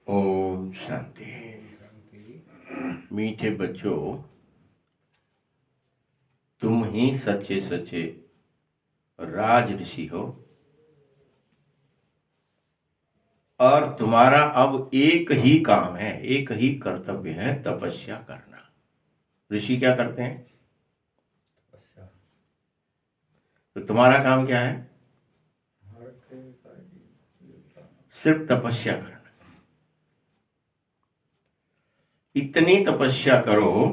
ओम शांति। मीठे बच्चों, तुम ही सच्चे सच्चे राज ऋषि हो और तुम्हारा अब एक ही काम है, एक ही कर्तव्य है, तपस्या करना। ऋषि क्या करते हैं? तो तुम्हारा काम क्या है? सिर्फ तपस्या करना। इतनी तपस्या करो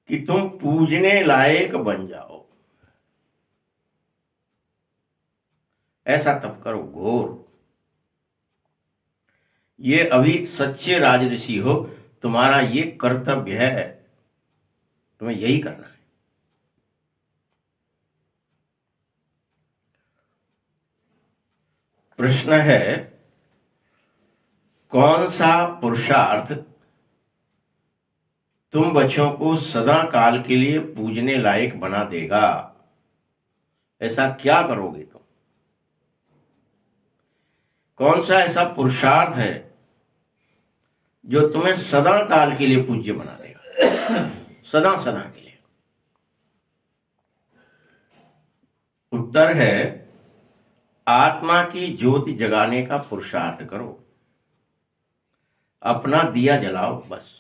कि तुम पूजने लायक बन जाओ। ऐसा तप करो घोर। ये अभी सच्चे राजऋषि हो, तुम्हारा ये कर्तव्य है, तुम्हें यही करना है। प्रश्न है, कौन सा पुरुषार्थ तुम बच्चों को सदा काल के लिए पूजने लायक बना देगा? ऐसा क्या करोगे तुम? कौन सा ऐसा पुरुषार्थ है जो तुम्हें सदा काल के लिए पूज्य बना देगा? सदा सदा के लिए। उत्तर है, आत्मा की ज्योति जगाने का पुरुषार्थ करो। अपना दिया जलाओ बस।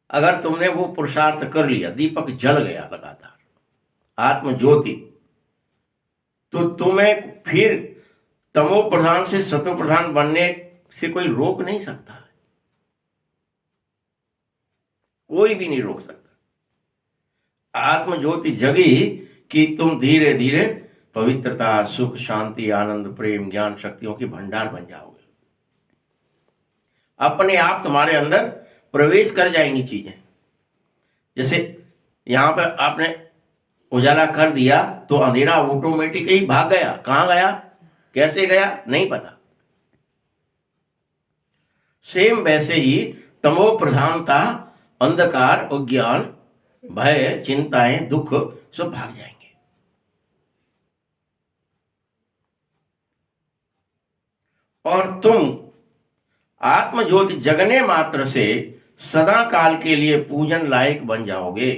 अगर तुमने वो पुरुषार्थ कर लिया, दीपक जल गया लगातार, आत्म ज्योति, तो तुम्हें फिर तमो प्रधान से सतो प्रधान बनने से कोई रोक नहीं सकता। कोई भी नहीं रोक सकता। आत्म ज्योति जगी कि तुम धीरे धीरे पवित्रता, सुख, शांति, आनंद, प्रेम, ज्ञान शक्तियों की भंडार बन जाओगे। अपने आप तुम्हारे अंदर प्रवेश कर जाएंगी चीजें। जैसे यहां पर आपने उजाला कर दिया तो अंधेरा ऑटोमेटिक ही भाग गया। कहां गया, कैसे गया, नहीं पता। सेम वैसे ही तमो प्रधानता, अंधकार, अज्ञान, भय, चिंताएं, दुख सब भाग जाएंगे। और तुम आत्मज्योति जगने मात्र से सदा काल के लिए पूजन लायक बन जाओगे।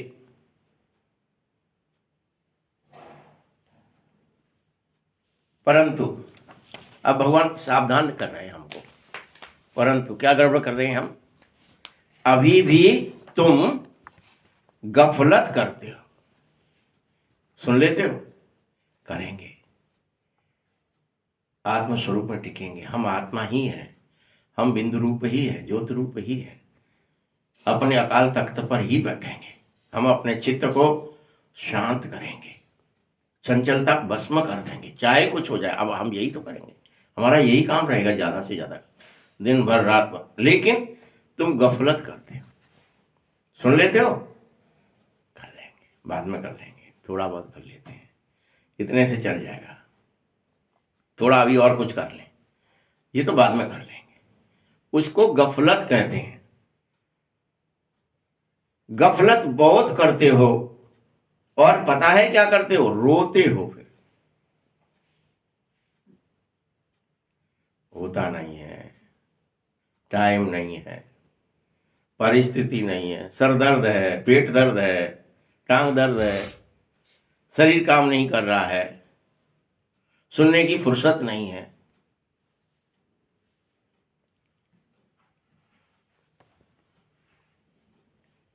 परंतु अब भगवान सावधान कर रहे हैं हमको। परंतु क्या गड़बड़ कर रहे हैं हम? अभी भी तुम गफलत करते हो। सुन लेते हो? करेंगे। आत्म स्वरूप में टिकेंगे। हम आत्मा ही हैं, हम बिंदु रूप ही है, ज्योत रूप ही है। अपने अकाल तख्त पर ही बैठेंगे। हम अपने चित्त को शांत करेंगे, चंचलता भस्म कर देंगे, चाहे कुछ हो जाए। अब हम यही तो करेंगे, हमारा यही काम रहेगा ज्यादा से ज्यादा, दिन भर रात भर। लेकिन तुम गफलत करते हो। सुन लेते हो? कर लेंगे, बाद में कर लेंगे, थोड़ा बहुत कर लेते हैं, इतने से चल जाएगा। थोड़ा अभी और कुछ कर लें, ये तो बाद में कर लेंगे। उसको गफलत कहते हैं। गफलत बहुत करते हो और पता है क्या करते हो? रोते हो। फिर होता नहीं है, टाइम नहीं है, परिस्थिति नहीं है, सर दर्द है, पेट दर्द है, टांग दर्द है, शरीर काम नहीं कर रहा है, सुनने की फुर्सत नहीं है।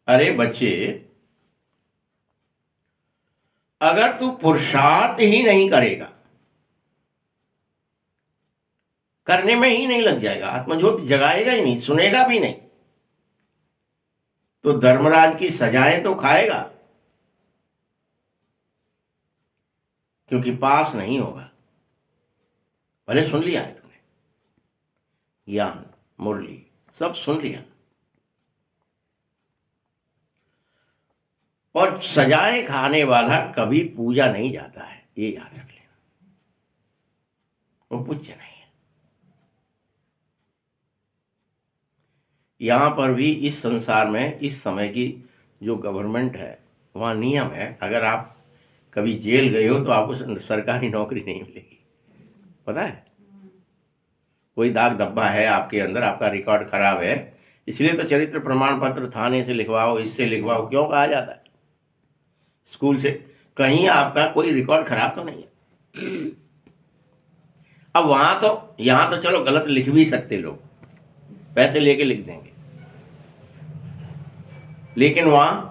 अरे बच्चे, अगर तू पुरुषार्थ ही नहीं करेगा, करने में ही नहीं लग जाएगा, आत्मज्योति जगाएगा ही नहीं, सुनेगा भी नहीं, तो धर्मराज की सजाएं तो खाएगा, क्योंकि पास नहीं होगा। भले सुन लिया है तूने, ज्ञान, मुरली सब सुन लिया, और सजाएं खाने वाला कभी पूजा नहीं जाता है, ये याद रख लेना। वो पूज्य नहीं है। यहां पर भी इस संसार में इस समय की जो गवर्नमेंट है, वहां नियम है, अगर आप कभी जेल गए हो तो आपको सरकारी नौकरी नहीं मिलेगी। पता है? कोई दाग धब्बा है आपके अंदर, आपका रिकॉर्ड खराब है, इसलिए तो चरित्र प्रमाण पत्र थाने से लिखवाओ, इससे लिखवाओ, क्यों कहा जाता है? स्कूल से। कहीं आपका कोई रिकॉर्ड खराब तो नहीं है। अब वहां तो, यहां तो चलो गलत लिख भी सकते लोग, पैसे लेके लिख देंगे, लेकिन वहां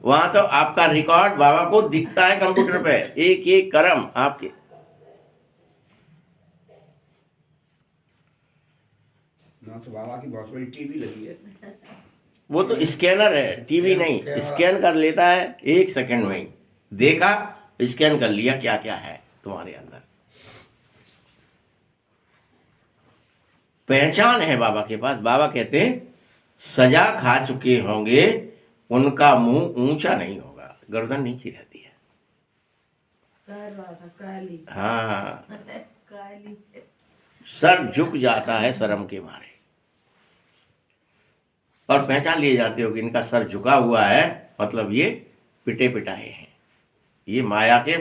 वहां तो आपका रिकॉर्ड बाबा को दिखता है कंप्यूटर पे, एक एक कर्म आपके। ना तो बाबा की बहुत बड़ी टीवी लगी है। वो तो स्कैनर है, टीवी नहीं। स्कैन कर लेता है 1 सेकंड में ही, देखा, स्कैन कर लिया क्या क्या है तुम्हारे अंदर। पहचान है बाबा के पास। बाबा कहते हैं सजा खा चुके होंगे, उनका मुंह ऊंचा नहीं होगा, गर्दन नीचे रहती है। हाँ, सर झुक जाता है शर्म के मारे, और पहचान लिए जाते हो कि इनका सर झुका हुआ है, मतलब ये पिटे पिटाए हैं, ये माया के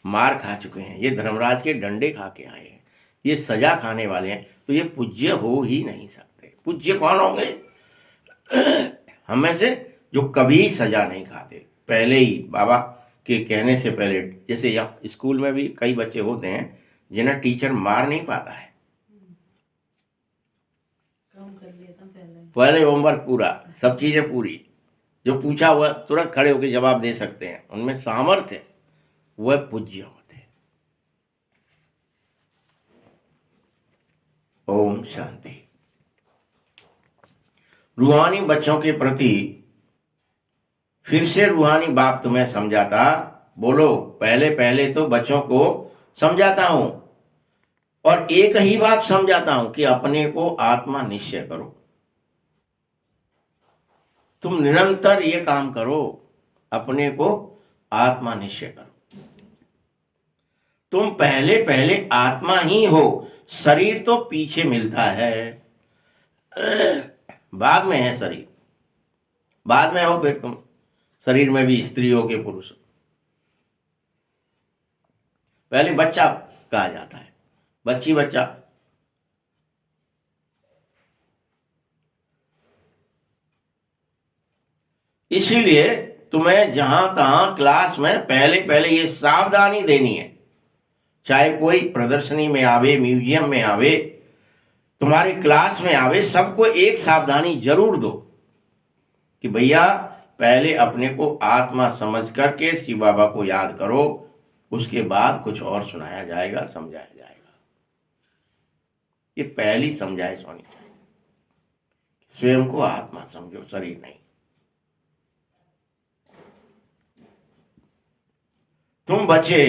मार खा चुके हैं, ये धर्मराज के डंडे खा के आए हैं, ये सजा खाने वाले हैं, तो ये पूज्य हो ही नहीं सकते। पूज्य कौन होंगे? हम में से जो कभी सजा नहीं खाते, पहले ही बाबा के कहने से पहले। जैसे यहाँ स्कूल में भी कई बच्चे होते हैं जिन्हें टीचर मार नहीं पाता है, पहले होमवर्क पूरा, सब चीजें पूरी, जो पूछा हुआ तुरंत खड़े होकर जवाब दे सकते हैं, उनमें सामर्थ्य है, वह पूज्य होते हैं। ओम शांति। रूहानी बच्चों के प्रति फिर से रूहानी बाप तुम्हें समझाता। बोलो, पहले पहले तो बच्चों को समझाता हूं, और एक ही बात समझाता हूं कि अपने को आत्मा निश्चय करो। तुम निरंतर ये काम करो, अपने को आत्मा निश्चय करो। तुम पहले पहले आत्मा ही हो, शरीर तो पीछे मिलता है, बाद में है शरीर, बाद में हो फिर तुम। शरीर में भी स्त्री हो के पुरुष हो। पहले बच्चा कहा जाता है, बच्ची बच्चा। इसीलिए तुम्हें जहां तहां क्लास में पहले पहले ये सावधानी देनी है, चाहे कोई प्रदर्शनी में आवे, म्यूजियम में आवे, तुम्हारे क्लास में आवे, सबको एक सावधानी जरूर दो कि भैया पहले अपने को आत्मा समझ करके शिव बाबा को याद करो, उसके बाद कुछ और सुनाया जाएगा, समझाया जाएगा। ये पहली समझाइश होनी चाहिए। स्वयं को आत्मा समझो, शरीर नहीं। तुम बच्चे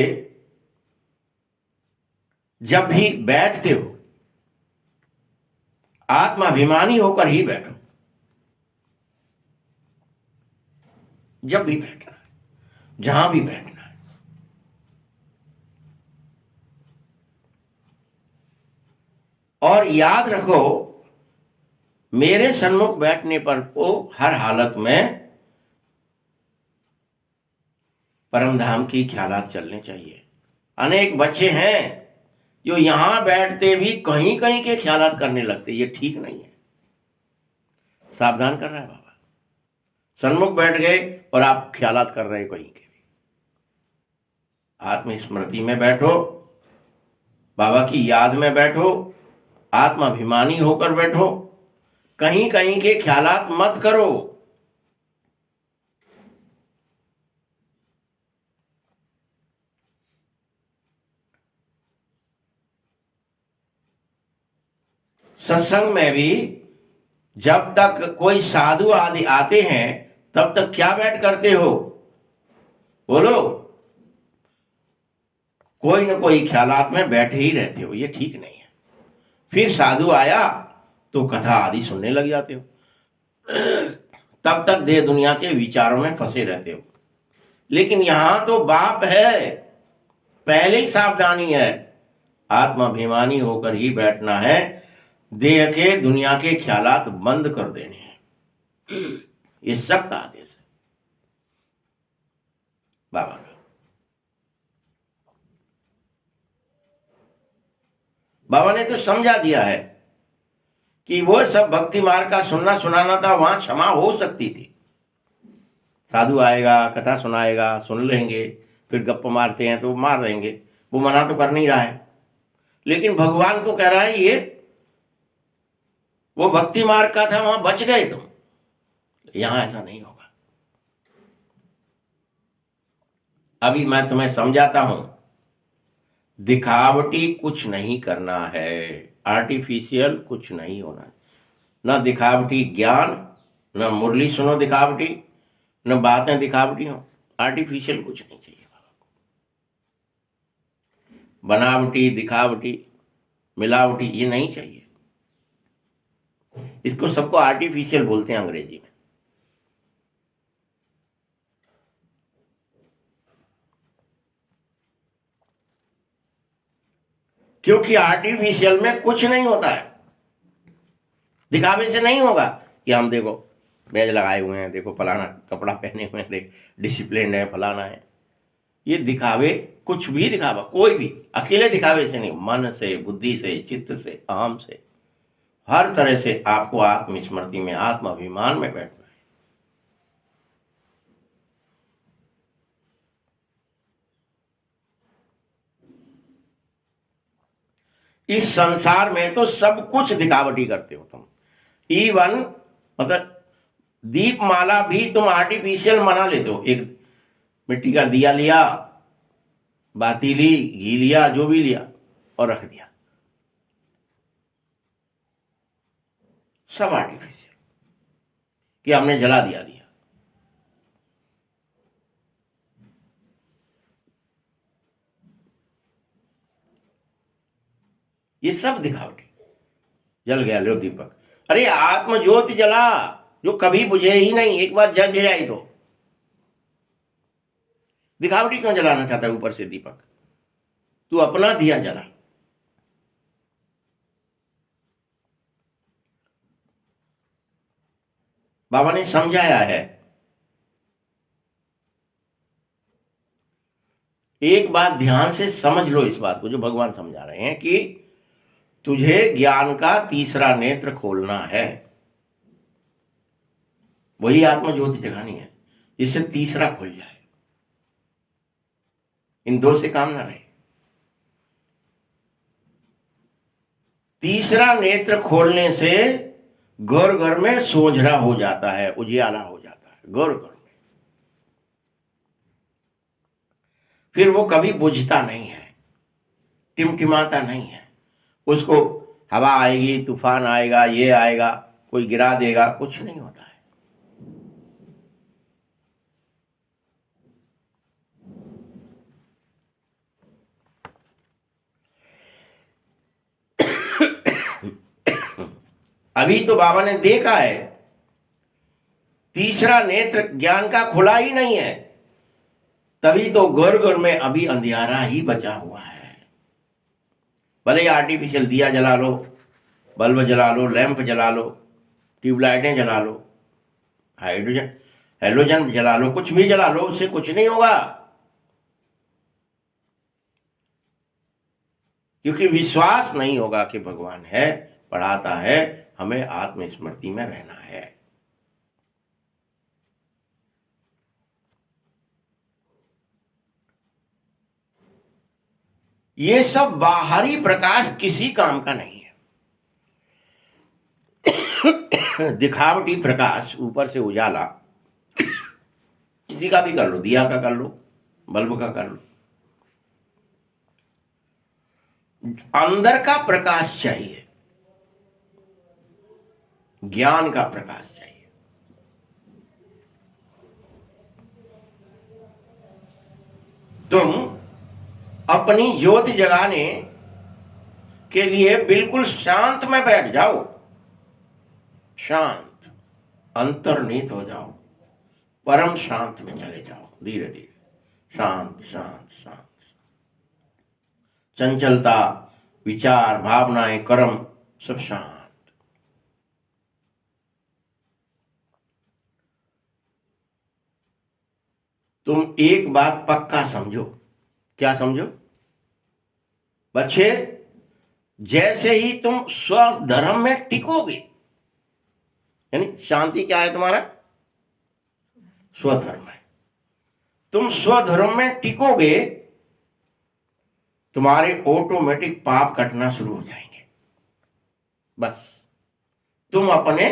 जब भी बैठते हो, आत्माभिमानी होकर ही बैठो। जब भी बैठना है, जहां भी बैठना है, और याद रखो मेरे सन्मुख बैठने पर तो हर हालत में परमधाम की ख्यालात चलने चाहिए। अनेक बच्चे हैं जो यहां बैठते भी कहीं कहीं के ख्यालात करने लगते, ये ठीक नहीं है। सावधान कर रहा है बाबा। सन्मुख बैठ गए और आप ख्यालात कर रहे हैं कहीं के भी। आत्मस्मृति में बैठो, बाबा की याद में बैठो, आत्माभिमानी होकर बैठो, कहीं कहीं के ख्यालात मत करो। सत्संग में भी जब तक कोई साधु आदि आते हैं तब तक क्या बैठ करते हो? बोलो, कोई न कोई ख्यालात में बैठे ही रहते हो, ये ठीक नहीं है। फिर साधु आया तो कथा आदि सुनने लग जाते हो, तब तक देह दुनिया के विचारों में फंसे रहते हो। लेकिन यहां तो बाप है, पहले ही सावधानी है, आत्माभिमानी होकर ही बैठना है, देह के दुनिया के ख्यालात बंद कर देने हैं। ये सख्त आदेश है बाबा का। बाबा ने तो समझा दिया है कि वो सब भक्ति मार्ग का सुनना सुनाना था, वहां क्षमा हो सकती थी। साधु आएगा, कथा सुनाएगा, सुन लेंगे, फिर गप्प मारते हैं तो मार देंगे, वो मना तो कर नहीं रहा है। लेकिन भगवान तो कह रहा है ये वो भक्ति मार्ग का था, वहां बच गए तुम, यहां ऐसा नहीं होगा। अभी मैं तुम्हें समझाता हूं, दिखावटी कुछ नहीं करना है, आर्टिफिशियल कुछ नहीं होना, न दिखावटी ज्ञान, न मुरली सुनो दिखावटी, न बातें दिखावटी हो, आर्टिफिशियल कुछ नहीं चाहिए बाबा को। बनावटी, दिखावटी, मिलावटी ये नहीं चाहिए। इसको सबको आर्टिफिशियल बोलते हैं अंग्रेजी में। क्योंकि आर्टिफिशियल में कुछ नहीं होता है, दिखावे से नहीं होगा कि हम देखो बैज लगाए हुए हैं, देखो फलाना कपड़ा पहने हुए हैं, देख डिसिप्लिन है, फलाना है। ये दिखावे, कुछ भी दिखावा, कोई भी अकेले दिखावे से नहीं, मन से, बुद्धि से, चित्त से, अहम से, हर तरह से आपको आत्मस्मृति में, आत्म अभिमान में बैठना है। इस संसार में तो सब कुछ दिखावटी करते हो तुम, इवन मतलब दीप माला भी तुम आर्टिफिशियल बना लेते हो। एक मिट्टी का दिया लिया, बाती ली, घी लिया, जो भी लिया और रख दिया, सब आर्टिफिशियल कि हमने जला दिया। ये सब दिखावटी। जल गया लो दीपक, अरे आत्म ज्योति जला जो कभी बुझे ही नहीं, एक बार जल जाए तो दिखावटी क्यों जलाना चाहता है ऊपर से दीपक? तू अपना दिया जला। बाबा ने समझाया है, एक बात ध्यान से समझ लो इस बात को जो भगवान समझा रहे हैं कि तुझे ज्ञान का तीसरा नेत्र खोलना है, वही आत्म ज्योति जगानी है, जिससे तीसरा खुल जाए। इन दो से काम ना रहे। तीसरा नेत्र खोलने से घर घर में सोझरा हो जाता है, उजियाला हो जाता है घर घर में, फिर वो कभी बुझता नहीं है, टिमटिमाता नहीं है। उसको हवा आएगी, तूफान आएगा, ये आएगा, कोई गिरा देगा, कुछ नहीं होता है। अभी तो बाबा ने देखा है तीसरा नेत्र ज्ञान का खुला ही नहीं है, तभी तो घर घर में अभी अंधियारा ही बचा हुआ है। भले आर्टिफिशियल दिया जला लो, बल्ब जला लो, लैंप जला लो, ट्यूबलाइटें जला लो, हाइड्रोजन हेलोजन जला लो, कुछ भी जला लो, उससे कुछ नहीं होगा। क्योंकि विश्वास नहीं होगा कि भगवान है, पढ़ाता है, हमें आत्मस्मृति में रहना है। ये सब बाहरी प्रकाश किसी काम का नहीं है। दिखावटी प्रकाश, ऊपर से उजाला, किसी का भी कर लो, दिया का कर लो, बल्ब का कर लो, अंदर का प्रकाश चाहिए, ज्ञान का प्रकाश चाहिए। तुम अपनी ज्योति जगाने के लिए बिल्कुल शांत में बैठ जाओ, शांत, अंतर्नीत हो जाओ, परम शांत में चले जाओ, धीरे धीरे शांत शांत शांत। चंचलता, विचार, भावनाएं, कर्म सब शांत। तुम एक बात पक्का समझो, क्या समझो बच्चे? जैसे ही तुम स्वधर्म में टिकोगे, यानी शांति क्या है तुम्हारा? स्वधर्म है। तुम स्वधर्म में टिकोगे, तुम्हारे ऑटोमेटिक पाप कटना शुरू हो जाएंगे। बस तुम अपने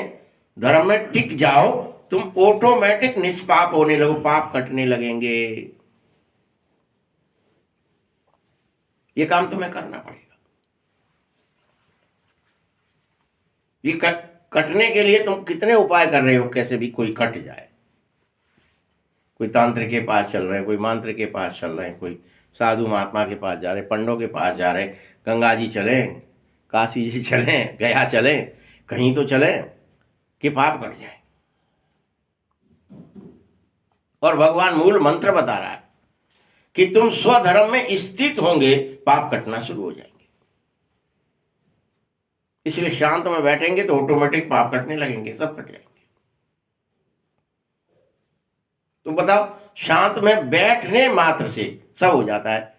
धर्म में टिक जाओ, तुम ऑटोमेटिक निष्पाप होने लगो, पाप कटने लगेंगे। ये काम तुम्हें करना पड़ेगा। ये कटने के लिए तुम कितने उपाय कर रहे हो, कैसे भी कोई कट जाए। कोई तांत्रिक के पास चल रहे हैं, कोई मंत्र के पास चल रहे हैं, कोई साधु महात्मा के पास जा रहे, पंडों के पास जा रहे, गंगा जी चलें, काशी जी चलें, गया चलें, कहीं तो चलें कि पाप कट जाए। और भगवान मूल मंत्र बता रहा है कि तुम स्वधर्म में स्थित होंगे, पाप कटना शुरू हो जाएंगे। इसलिए शांत में बैठेंगे तो ऑटोमेटिक पाप कटने लगेंगे, सब कट जाएंगे। तो बताओ, शांत में बैठने मात्र से सब हो जाता है।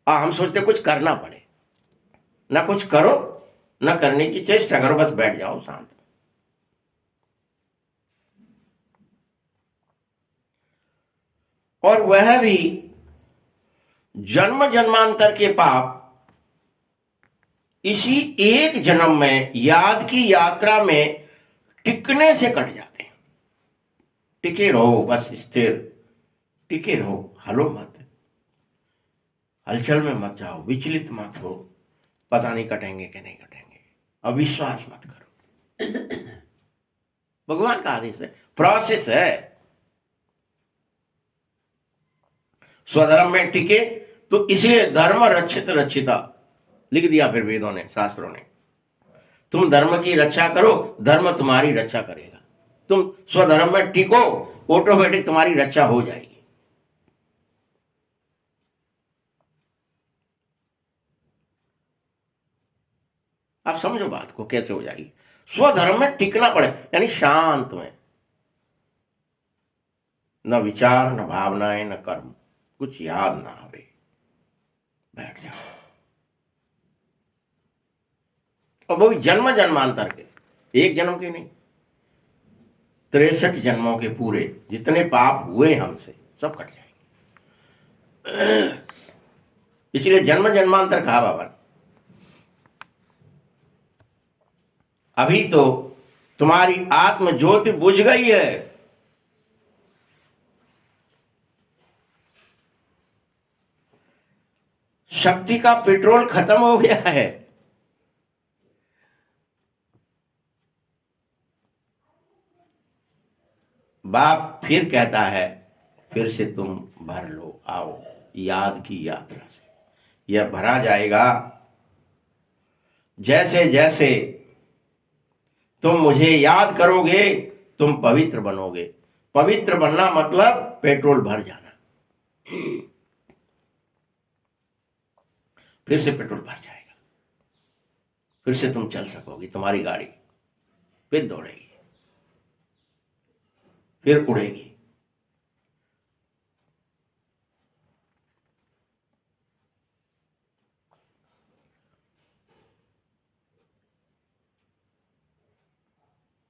हम सोचते कुछ करना पड़े, ना कुछ करो, ना करने की चेष्टा करो, बस बैठ जाओ शांत। और वह भी जन्म जन्मांतर के पाप इसी एक जन्म में याद की यात्रा में टिकने से कट जाते हैं। टिके रहो, बस स्थिर टिके रहो, हलो मत, हलचल में मत जाओ, विचलित मत हो, पता नहीं कटेंगे कि नहीं कटेंगे, अविश्वास मत करो। भगवान का आदेश है, प्रोसेस है। स्वधर्म में टिके तो इसलिए धर्म रक्षित रक्षिता लिख दिया फिर वेदों ने, शास्त्रों ने। तुम धर्म की रक्षा करो, धर्म तुम्हारी रक्षा करेगा। तुम स्वधर्म में टिको, ऑटोमेटिक तुम्हारी रक्षा हो जाएगी। आप समझो बात को, कैसे हो जाएगी। स्वधर्म में टिकना पड़े, यानी शांत में, न विचार, न भावनाएं, न कर्म, कुछ याद ना आवे, बैठ जाओ। और वो भी जन्म जन्मांतर के, एक जन्म के नहीं, 63 जन्मों के पूरे जितने पाप हुए हमसे सब कट जाएंगे। इसलिए जन्म जन्मांतर कहा बाबा ने। अभी तो तुम्हारी आत्म ज्योति बुझ गई है, शक्ति का पेट्रोल खत्म हो गया है। बाप फिर कहता है, फिर से तुम भर लो, आओ याद की यात्रा से। यह भरा जाएगा जैसे जैसे तुम मुझे याद करोगे, तुम पवित्र बनोगे। पवित्र बनना मतलब पेट्रोल भर जाना। फिर से पेट्रोल भर जाएगा, फिर से तुम चल सकोगी, तुम्हारी गाड़ी फिर दौड़ेगी, फिर उड़ेगी।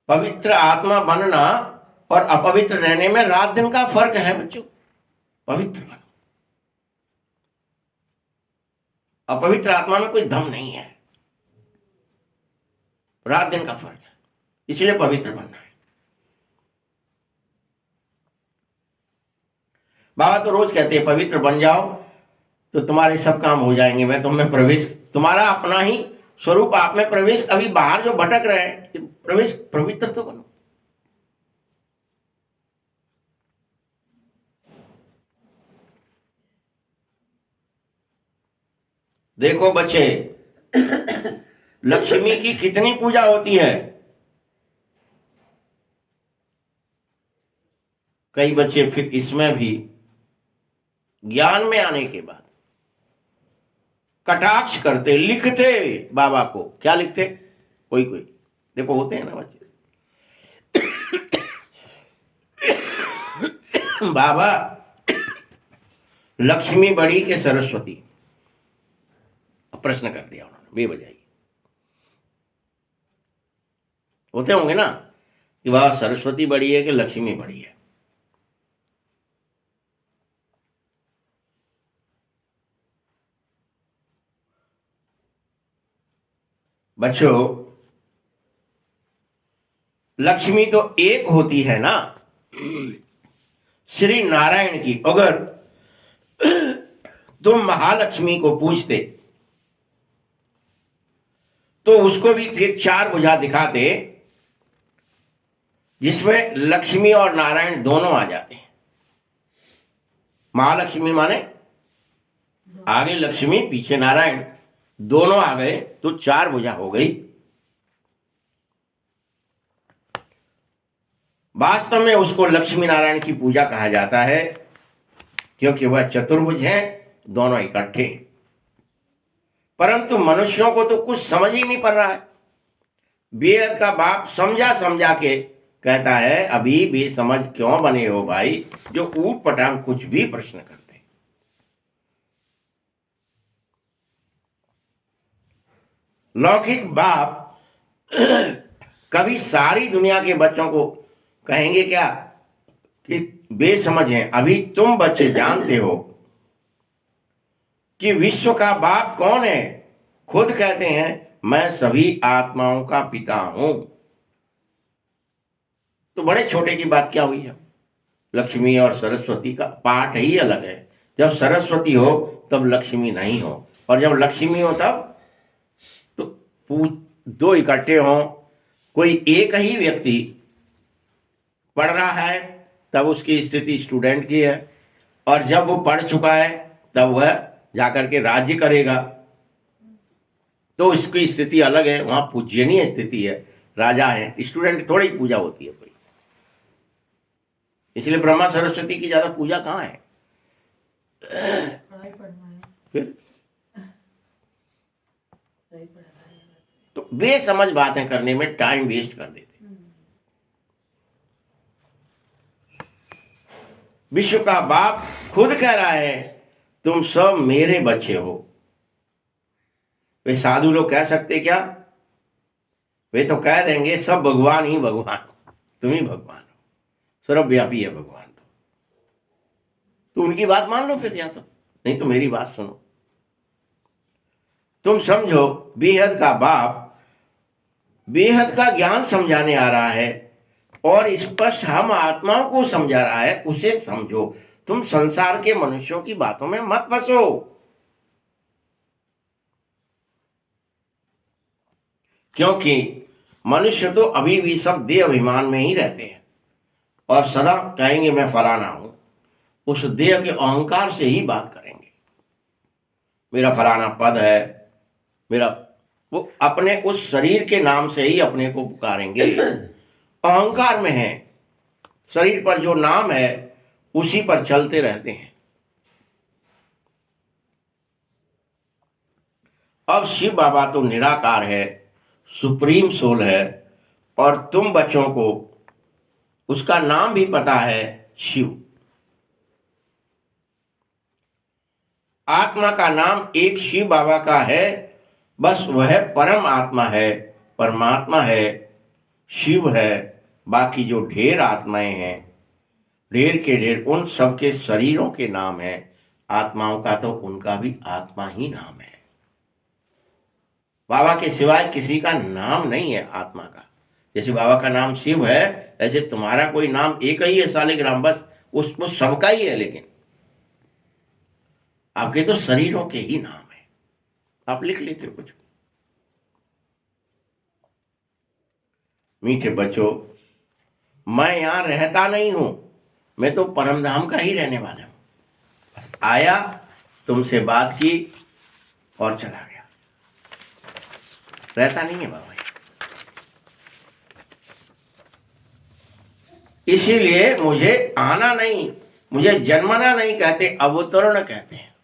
पवित्र आत्मा बनना और अपवित्र रहने में रात दिन का फर्क है बच्चों। पवित्र बनो, अपवित्र आत्मा में कोई दम नहीं है, रात दिन का फर्क है। इसलिए पवित्र बनना है। बाबा तो रोज कहते हैं पवित्र बन जाओ तो तुम्हारे सब काम हो जाएंगे। मैं तुम्हें प्रवेश, तुम्हारा अपना ही स्वरूप आप में प्रवेश, अभी बाहर जो भटक रहे हैं प्रवेश, पवित्र तो बनो। देखो बच्चे, लक्ष्मी की कितनी पूजा होती है। कई बच्चे फिर इसमें भी ज्ञान में आने के बाद कटाक्ष करते, लिखते बाबा को। क्या लिखते? कोई कोई देखो होते हैं ना बच्चे, बाबा लक्ष्मी बड़ी के सरस्वती। प्रश्न कर दिया उन्होंने बेवजह ही। होते होंगे ना कि बाबा सरस्वती बड़ी है कि लक्ष्मी बड़ी है। बच्चों, लक्ष्मी तो एक होती है ना, श्री नारायण की। अगर तुम महालक्ष्मी को पूछते तो उसको भी फिर 4 भुजा दिखाते जिसमें लक्ष्मी और नारायण दोनों आ जाते हैं। महालक्ष्मी माने आगे लक्ष्मी पीछे नारायण, दोनों आ गए तो 4 भुजा हो गई। वास्तव में उसको लक्ष्मी नारायण की पूजा कहा जाता है क्योंकि वह चतुर्भुज हैं, दोनों इकट्ठे। परंतु मनुष्यों को तो कुछ समझ ही नहीं पड़ रहा है। बेहद का बाप समझा समझा के कहता है, अभी भी समझ क्यों बने हो भाई, जो ऊट पटांग कुछ भी प्रश्न करते हैं। लौकिक बाप कभी सारी दुनिया के बच्चों को कहेंगे क्या कि बेसमझ हैं। अभी तुम बच्चे जानते हो कि विश्व का बाप कौन है। खुद कहते हैं मैं सभी आत्माओं का पिता हूं। तो बड़े छोटे की बात क्या हुई है। लक्ष्मी और सरस्वती का पाठ ही अलग है। जब सरस्वती हो तब लक्ष्मी नहीं हो, और जब लक्ष्मी हो तब तो दो इकट्ठे हों। कोई एक ही व्यक्ति पढ़ रहा है तब उसकी स्थिति स्टूडेंट की है, और जब वो पढ़ चुका है तब वह जाकर के राज्य करेगा, तो इसकी स्थिति अलग है। वहां पूजनीय स्थिति है, राजा है, स्टूडेंट थोड़ी पूजा होती है कोई। इसलिए ब्रह्मा सरस्वती की ज्यादा पूजा कहाँ है। फिर तो बेसमझ बातें करने में टाइम वेस्ट कर देते। विश्व का बाप खुद कह रहा है तुम सब मेरे बच्चे हो। वे साधु लोग कह सकते क्या? वे तो कह देंगे सब भगवान ही भगवान, तुम ही भगवान हो, सर्वव्यापी है भगवान। तो उनकी बात मान लो फिर, या तो नहीं तो मेरी बात सुनो। तुम समझो बेहद का बाप बेहद का ज्ञान समझाने आ रहा है और स्पष्ट हम आत्माओं को समझा रहा है, उसे समझो। तुम संसार के मनुष्यों की बातों में मत फंसो। क्योंकि मनुष्य तो अभी भी सब देह अभिमान में ही रहते हैं और सदा कहेंगे मैं फलाना हूं। उस देह के अहंकार से ही बात करेंगे, मेरा फलाना पद है, मेरा, वो अपने उस शरीर के नाम से ही अपने को पुकारेंगे। अहंकार में है, शरीर पर जो नाम है उसी पर चलते रहते हैं। अब शिव बाबा तो निराकार है, सुप्रीम सोल है, और तुम बच्चों को उसका नाम भी पता है, शिव। आत्मा का नाम एक शिव बाबा का है, बस वह परम आत्मा है, परमात्मा है, शिव है। बाकी जो ढेर आत्माएं हैं, ढेर के ढेर, उन सबके शरीरों के नाम है। आत्माओं का तो उनका भी आत्मा ही नाम है। बाबा के सिवाय किसी का नाम नहीं है आत्मा का। जैसे बाबा का नाम शिव है, ऐसे तुम्हारा कोई नाम एक ही है शालिग्राम, बस उसको सबका ही है, लेकिन आपके तो शरीरों के ही नाम है। आप लिख लेते हो कुछ। मीठे बच्चों, मैं यहां रहता नहीं हूं, मैं तो परमधाम का ही रहने वाला हूं। आया, तुमसे बात की और चला गया, रहता नहीं है बाबा। इसीलिए मुझे आना नहीं, मुझे जन्मना नहीं कहते, अवतरण कहते हैं।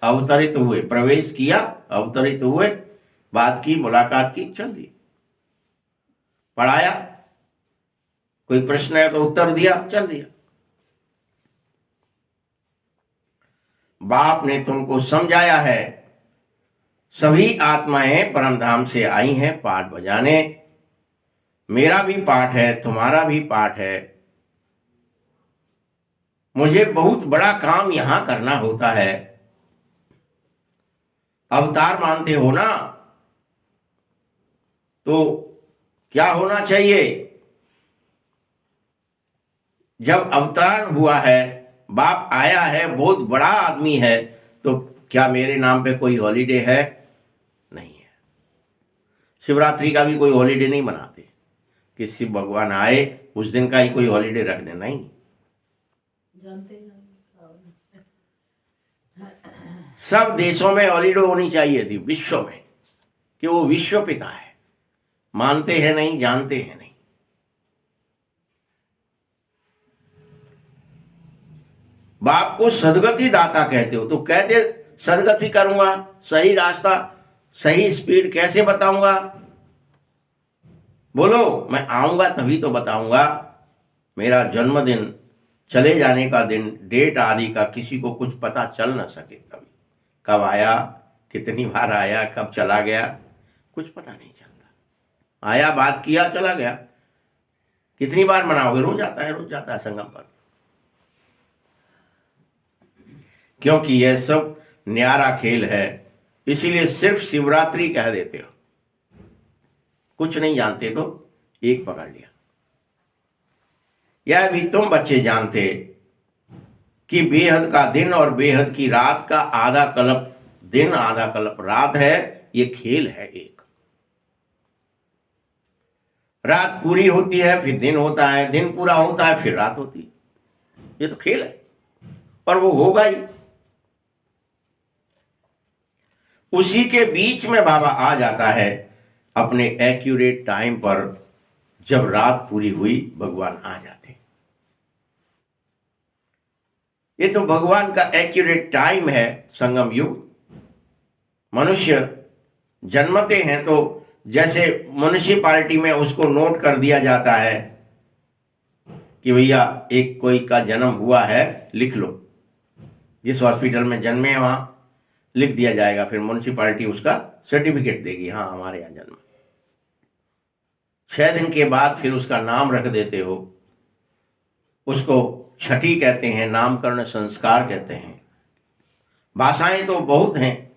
अवतरित हुए, प्रवेश किया, अवतरित हुए, बात की, मुलाकात की, चल दिए। पढ़ाया, कोई प्रश्न है तो उत्तर दिया, चल दिया। बाप ने तुमको समझाया है, सभी आत्माएं परमधाम से आई हैं पाठ बजाने। मेरा भी पाठ है, तुम्हारा भी पाठ है। मुझे बहुत बड़ा काम यहां करना होता है। अवतार मानते हो ना, तो क्या होना चाहिए? जब अवतार हुआ है, बाप आया है, बहुत बड़ा आदमी है, तो क्या मेरे नाम पे कोई हॉलीडे है? नहीं है। शिवरात्रि का भी कोई हॉलीडे नहीं मनाते कि शिव भगवान आए उस दिन का ही कोई हॉलीडे रख दे, नहीं। जानते हैं। सब देशों में हॉलीडे होनी चाहिए थी, विश्व में, कि वो विश्व पिता है। मानते हैं नहीं, जानते हैं नहीं। बाप को सदगति दाता कहते हो, तो कहते सदगति करूंगा, सही रास्ता, सही स्पीड कैसे बताऊंगा? बोलो, मैं आऊंगा तभी तो बताऊंगा। मेरा जन्मदिन, चले जाने का दिन, डेट आदि का किसी को कुछ पता चल ना सके। कभी कब आया, कितनी बार आया, कब चला गया, कुछ पता नहीं चलता। आया, बात किया, चला गया। कितनी बार मनाओगे? रोज आता है, रोज जाता है संगम पर। क्योंकि यह सब न्यारा खेल है, इसीलिए सिर्फ शिवरात्रि कह देते हो। कुछ नहीं जानते तो एक पकड़ लिया। यह भी तुम बच्चे जानते कि बेहद का दिन और बेहद की रात का आधा कल्प दिन, आधा कल्प रात है। ये खेल है एक। रात पूरी होती है, फिर दिन होता है, दिन पूरा होता है, फिर रात होती है। ये तो खेल है, और वो होगा ही। उसी के बीच में बाबा आ जाता है अपने एक्यूरेट टाइम पर। जब रात पूरी हुई, भगवान आ जाते। ये तो भगवान का एक्यूरेट टाइम है, संगम युग। मनुष्य जन्मते हैं तो जैसे म्युनिसिपालिटी में उसको नोट कर दिया जाता है कि भैया एक कोई का जन्म हुआ है, लिख लो। जिस हॉस्पिटल में जन्मे हैं वहां लिख दिया जाएगा, फिर म्युनिसिपालिटी उसका सर्टिफिकेट देगी, हाँ हमारे यहाँ जन्म। 6 दिन के बाद फिर उसका नाम रख देते हो। उसको छठी कहते हैं, नामकरण संस्कार कहते हैं। भाषाएं तो बहुत हैं।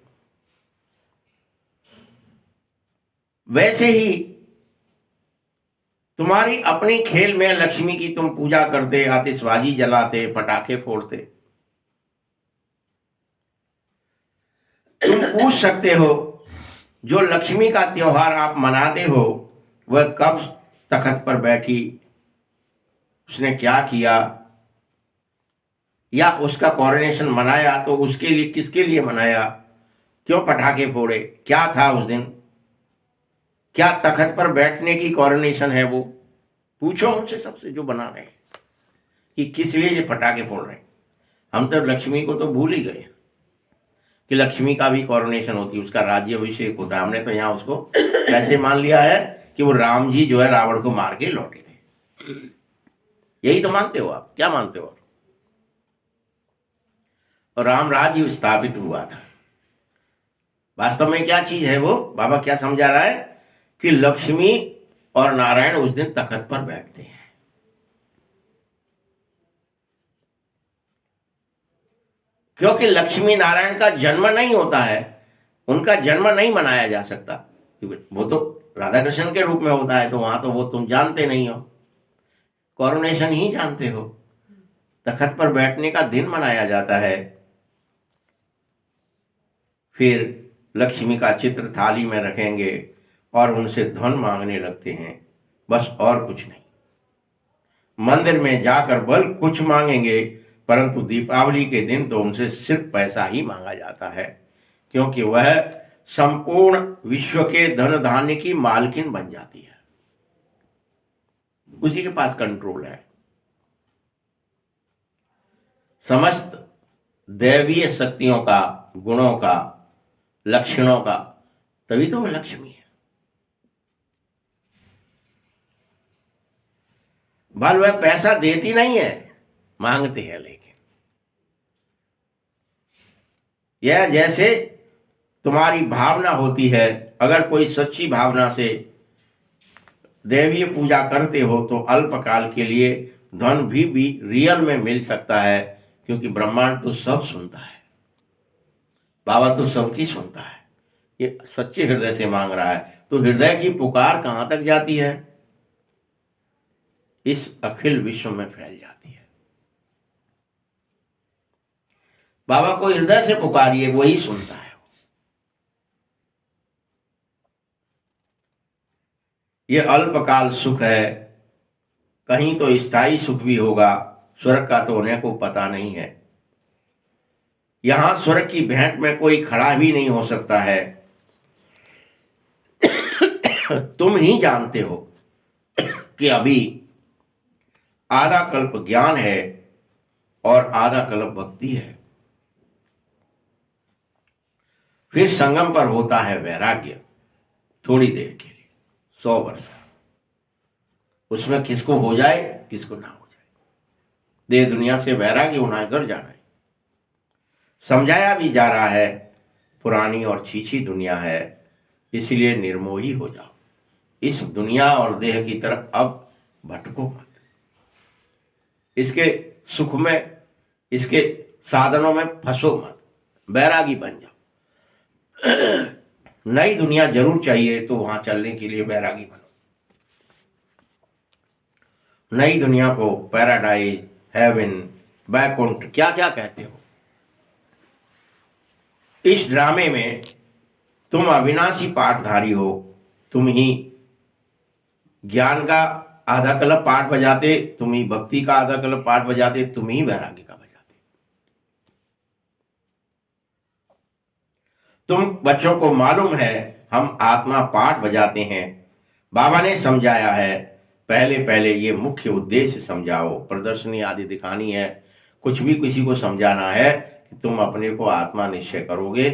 वैसे ही तुम्हारी अपनी खेल में लक्ष्मी की तुम पूजा करते, आतिशबाजी जलाते, पटाखे फोड़ते। तुम पूछ सकते हो जो लक्ष्मी का त्योहार आप मनाते हो वह कब तख्त पर बैठी, उसने क्या किया, या उसका कॉरोनेशन मनाया तो उसके लिए किसके लिए मनाया, क्यों पटाखे फोड़े, क्या था उस दिन, क्या तख्त पर बैठने की कॉरोनेशन है वो? पूछो उनसे, सबसे जो बना रहे हैं, कि किस लिए ये पटाखे फोड़ रहे हैं। हम तो लक्ष्मी को तो भूल ही गए कि लक्ष्मी का भी कॉरोनेशन होती है, उसका राज्य अभिषेक होता है। हमने तो यहाँ उसको कैसे मान लिया है कि वो राम जी जो है रावण को मार के लौटे थे। यही तो मानते हो आप, क्या मानते हो? और राम राज्य स्थापित हुआ था। वास्तव में क्या चीज है वो? बाबा क्या समझा रहा है कि लक्ष्मी और नारायण उस दिन तख्त पर बैठते हैं। क्योंकि लक्ष्मी नारायण का जन्म नहीं होता है, उनका जन्म नहीं मनाया जा सकता। वो तो राधा कृष्ण के रूप में होता है, तो वहां तो वो तुम जानते नहीं हो, कॉरोनेशन ही जानते हो। तख्त पर बैठने का दिन मनाया जाता है। फिर लक्ष्मी का चित्र थाली में रखेंगे और उनसे धन मांगने लगते हैं, बस और कुछ नहीं। मंदिर में जाकर बल कुछ मांगेंगे, परंतु दीपावली के दिन तो उनसे सिर्फ पैसा ही मांगा जाता है, क्योंकि वह संपूर्ण विश्व के धन धान्य की मालकिन बन जाती है। उसी के पास कंट्रोल है समस्त दैवीय शक्तियों का, गुणों का, लक्षणों का, तभी तो वह लक्ष्मी है। बाल वह पैसा देती नहीं है, मांगते हैं। लेकिन यह जैसे तुम्हारी भावना होती है, अगर कोई सच्ची भावना से दैवीय पूजा करते हो तो अल्पकाल के लिए धन भी रियल में मिल सकता है, क्योंकि ब्रह्मांड तो सब सुनता है, बाबा तो सबकी सुनता है। ये सच्चे हृदय से मांग रहा है, तो हृदय की पुकार कहां तक जाती है? इस अखिल विश्व में फैल जाती है। बाबा को हृदय से पुकारिए, वही सुनता है। ये अल्पकाल सुख है, कहीं तो स्थायी सुख भी होगा, स्वर्ग का तो उन्हें को पता नहीं है। यहां स्वर्ग की भेंट में कोई खड़ा भी नहीं हो सकता है। तुम ही जानते हो कि अभी आधा कल्प ज्ञान है और आधा कल्प भक्ति है। फिर संगम पर होता है वैराग्य, थोड़ी देर के लिए, 100 वर्ष का। उसमें किसको हो जाए किसको ना हो जाए, देह दुनिया से वैराग्य होना है, घर जाना है। समझाया भी जा रहा है पुरानी और छीछी दुनिया है, इसलिए निर्मोही हो जाओ। इस दुनिया और देह की तरफ अब भटको मत, इसके सुख में, इसके साधनों में फंसो मत, बैरागी बन जाओ। नई दुनिया जरूर चाहिए, तो वहां चलने के लिए बैरागी बनो। नई दुनिया को पैराडाइज, हेवन, बैकुंठ, क्या क्या कहते हो। इस ड्रामे में तुम अविनाशी पाठधारी हो, तुम ही ज्ञान का आधा कलप पाठ बजाते, तुम ही भक्ति का आधा कलप पाठ बजाते, तुम ही वैराग्य का बजाते। तुम बच्चों को मालूम है हम आत्मा पाठ बजाते हैं। बाबा ने समझाया है, पहले पहले ये मुख्य उद्देश्य समझाओ। प्रदर्शनी आदि दिखानी है, कुछ भी किसी को समझाना है कि तुम अपने को आत्मा निश्चय करोगे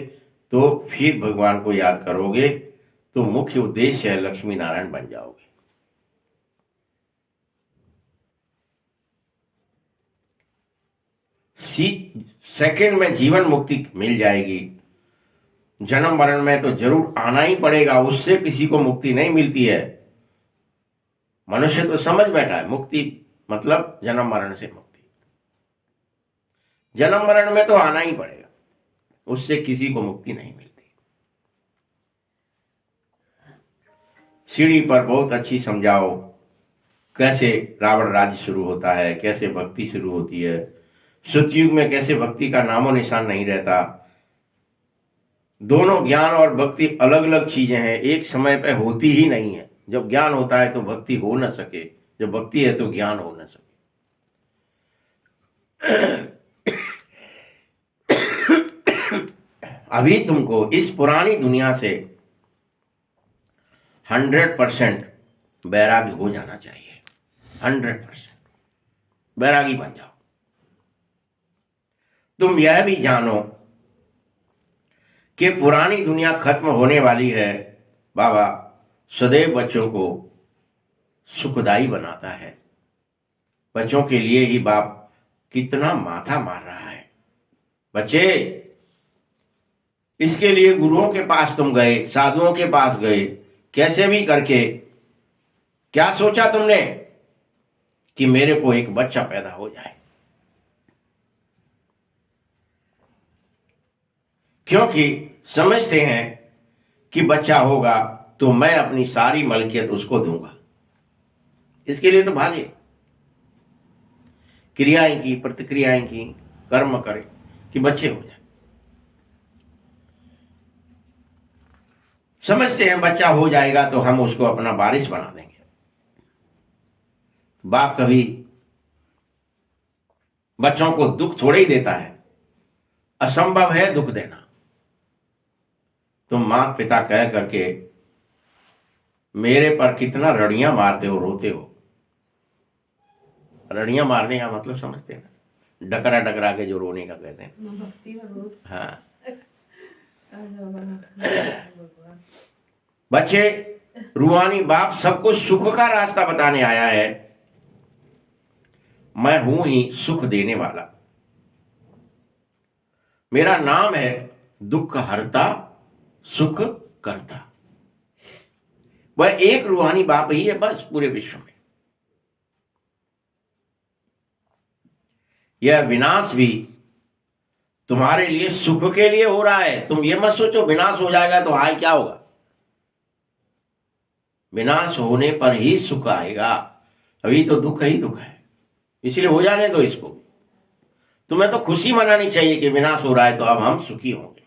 तो फिर भगवान को याद करोगे, तो मुख्य उद्देश्य है लक्ष्मी नारायण बन जाओगे। सेकंड में जीवन मुक्ति मिल जाएगी। जन्म मरण में तो जरूर आना ही पड़ेगा, उससे किसी को मुक्ति नहीं मिलती है। मनुष्य तो समझ बैठा है मुक्ति मतलब जन्म मरण से मुक्ति। जन्म मरण में तो आना ही पड़ेगा, उससे किसी को मुक्ति नहीं मिलती। सीढ़ी पर बहुत अच्छी समझाओ, कैसे रावण राज्य शुरू होता है, कैसे भक्ति शुरू होती है, सतयुग में कैसे भक्ति का नामो निशान नहीं रहता। दोनों ज्ञान और भक्ति अलग अलग चीजें हैं, एक समय पे होती ही नहीं है। जब ज्ञान होता है तो भक्ति हो न सके, जब भक्ति है तो ज्ञान हो न सके। अभी तुमको इस पुरानी दुनिया से 100% बैरागी हो जाना चाहिए। 100% बैरागी बन जाओ। तुम यह भी जानो कि पुरानी दुनिया खत्म होने वाली है। बाबा सदैव बच्चों को सुखदाई बनाता है। बच्चों के लिए ही बाप कितना माथा मार रहा है। बच्चे, इसके लिए गुरुओं के पास तुम गए, साधुओं के पास गए, कैसे भी करके। क्या सोचा तुमने कि मेरे को एक बच्चा पैदा हो जाए? क्योंकि समझते हैं कि बच्चा होगा तो मैं अपनी सारी मलकियत उसको दूंगा। इसके लिए तो भागे, क्रियाएं की, प्रतिक्रियाएं की, कर्म करे कि बच्चे हो जाए। समझते हैं बच्चा हो जाएगा तो हम उसको अपना वारिस बना देंगे। बाप कभी बच्चों को दुख थोड़े ही देता है, असंभव है दुख देना। तुम माँ पिता कह करके मेरे पर कितना रड़ियां मारते हो, रोते हो। रड़ियां मारने का मतलब समझते हैं, डकरा डकरा के जो रोने का कहते हैं। भक्ति में रोज हाँ, भगवान बच्चे, रूहानी बाप सबको सुख का रास्ता बताने आया है। मैं हूं ही सुख देने वाला। मेरा नाम है दुख हरता, सुख करता। वह एक रूहानी बाप ही है बस पूरे विश्व में। यह विनाश भी तुम्हारे लिए सुख के लिए हो रहा है। तुम ये मत सोचो विनाश हो जाएगा तो हाय क्या होगा। विनाश होने पर ही सुख आएगा। अभी तो दुख ही दुख है, इसलिए हो जाने दो इसको। तुम्हें तो खुशी मनानी चाहिए कि विनाश हो रहा है तो अब हम सुखी होंगे।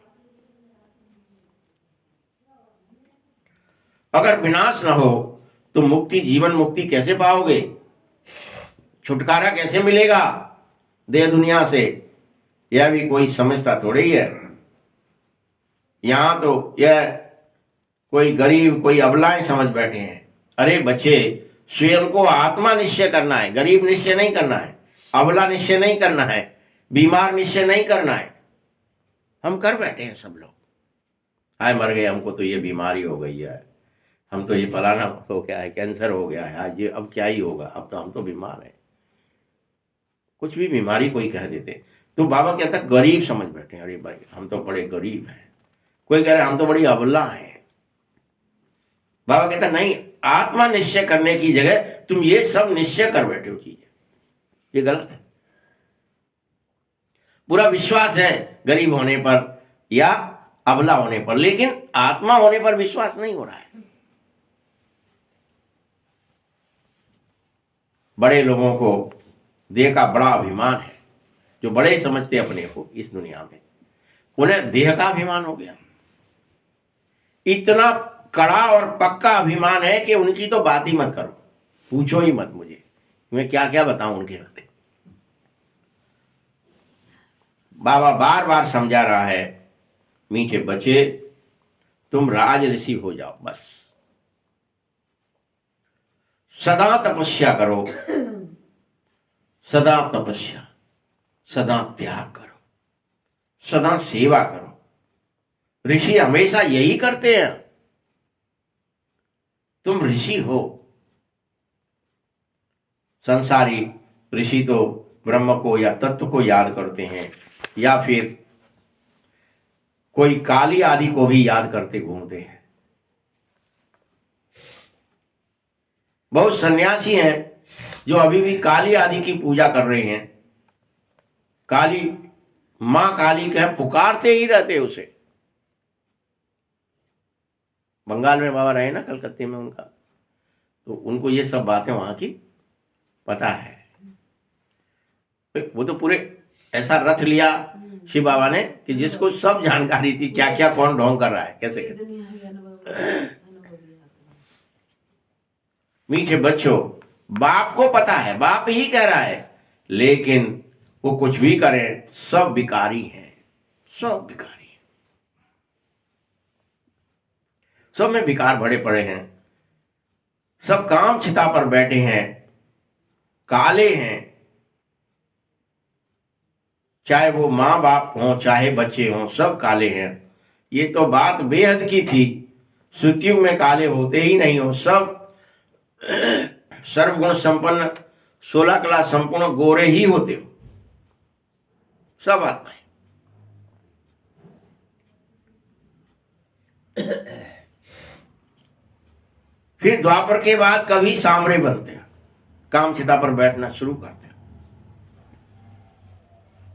अगर विनाश न हो तो मुक्ति, जीवन मुक्ति कैसे पाओगे? छुटकारा कैसे मिलेगा देह दुनिया से? यह भी कोई समझता थोड़ी ही है। यहां तो यह कोई गरीब, कोई अबलाएं समझ बैठे हैं। अरे बच्चे, स्वयं को आत्मा निश्चय करना है, गरीब निश्चय नहीं करना है, अबला निश्चय नहीं करना है, बीमार निश्चय नहीं करना है। हम कर बैठे हैं सब लोग, हाय मर गए, हमको तो ये बीमारी हो गई है, हम तो ये फलाना हो गया है, कैंसर हो गया है, आज ये अब क्या ही होगा, अब तो हम तो बीमार हैं। कुछ भी बीमारी कोई कह देते तो बाबा कहता गरीब समझ बैठे हैं। अरे भाई हम तो बड़े गरीब हैं। कोई कह रहे हम तो बड़ी अबला हैं। बाबा कहता नहीं, आत्मा निश्चय करने की जगह तुम ये सब निश्चय कर बैठे हो चीजें, ये गलत है। पूरा विश्वास है गरीब होने पर या अबला होने पर, लेकिन आत्मा होने पर विश्वास नहीं हो रहा है। बड़े लोगों को देह का बड़ा अभिमान है, जो बड़े समझते अपने को इस दुनिया में, उन्हें देह का अभिमान हो गया। इतना कड़ा और पक्का अभिमान है कि उनकी तो बात ही मत करो, पूछो ही मत मुझे, मैं क्या क्या बताऊं उनके बारे। बाबा बार बार समझा रहा है, मीठे बच्चे तुम राज ऋषि हो जाओ, बस सदा तपस्या करो, सदा तपस्या, सदा त्याग करो, सदा सेवा करो। ऋषि हमेशा यही करते हैं। तुम ऋषि हो। संसारी ऋषि तो ब्रह्म को या तत्व को याद करते हैं, या फिर कोई काली आदि को भी याद करते घूमते हैं। बहुत सन्यासी हैं जो अभी भी काली आदि की पूजा कर रहे हैं। काली मां काली कह पुकारते ही रहते उसे। बंगाल में बाबा रहे ना, कलकत्ते में उनका, तो उनको ये सब बातें वहां की पता है। वो तो पूरे ऐसा रथ लिया शिव बाबा ने कि जिसको सब जानकारी थी, क्या क्या कौन ढोंग कर रहा है, कैसे। मीठे बच्चों, बाप को पता है, बाप ही कह रहा है, लेकिन वो कुछ भी करे सब विकारी हैं, सब विकारी हैं, सब में विकार भरे पड़े हैं, सब काम चिता पर बैठे हैं, काले हैं। चाहे वो माँ बाप हों चाहे बच्चे हों, सब काले हैं। ये तो बात बेहद की थी, श्रुतियुग में काले होते ही नहीं हो, सब सर्वगुण संपन्न 16 कला संपूर्ण गोरे ही होते हो, सब आत्माएं। फिर द्वापर के बाद कभी सांवरे बनते हैं, काम चिता पर बैठना शुरू करते हैं।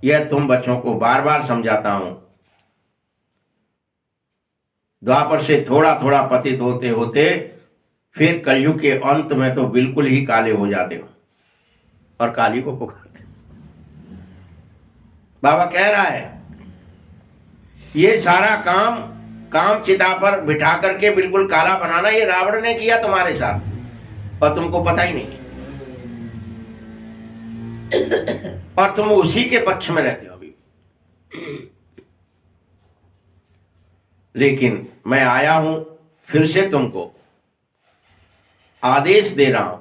यह तुम बच्चों को बार बार समझाता हूं। द्वापर से थोड़ा थोड़ा पतित होते होते फिर कलयुग के अंत में तो बिल्कुल ही काले हो जाते हो और काली को पुकारते। बाबा कह रहा है ये सारा काम काम चिता पर बिठा करके बिल्कुल काला बनाना, ये रावण ने किया तुम्हारे साथ और तुमको पता ही नहीं, और तुम उसी के पक्ष में रहते हो अभी। लेकिन मैं आया हूं फिर से तुमको आदेश दे रहा हूं,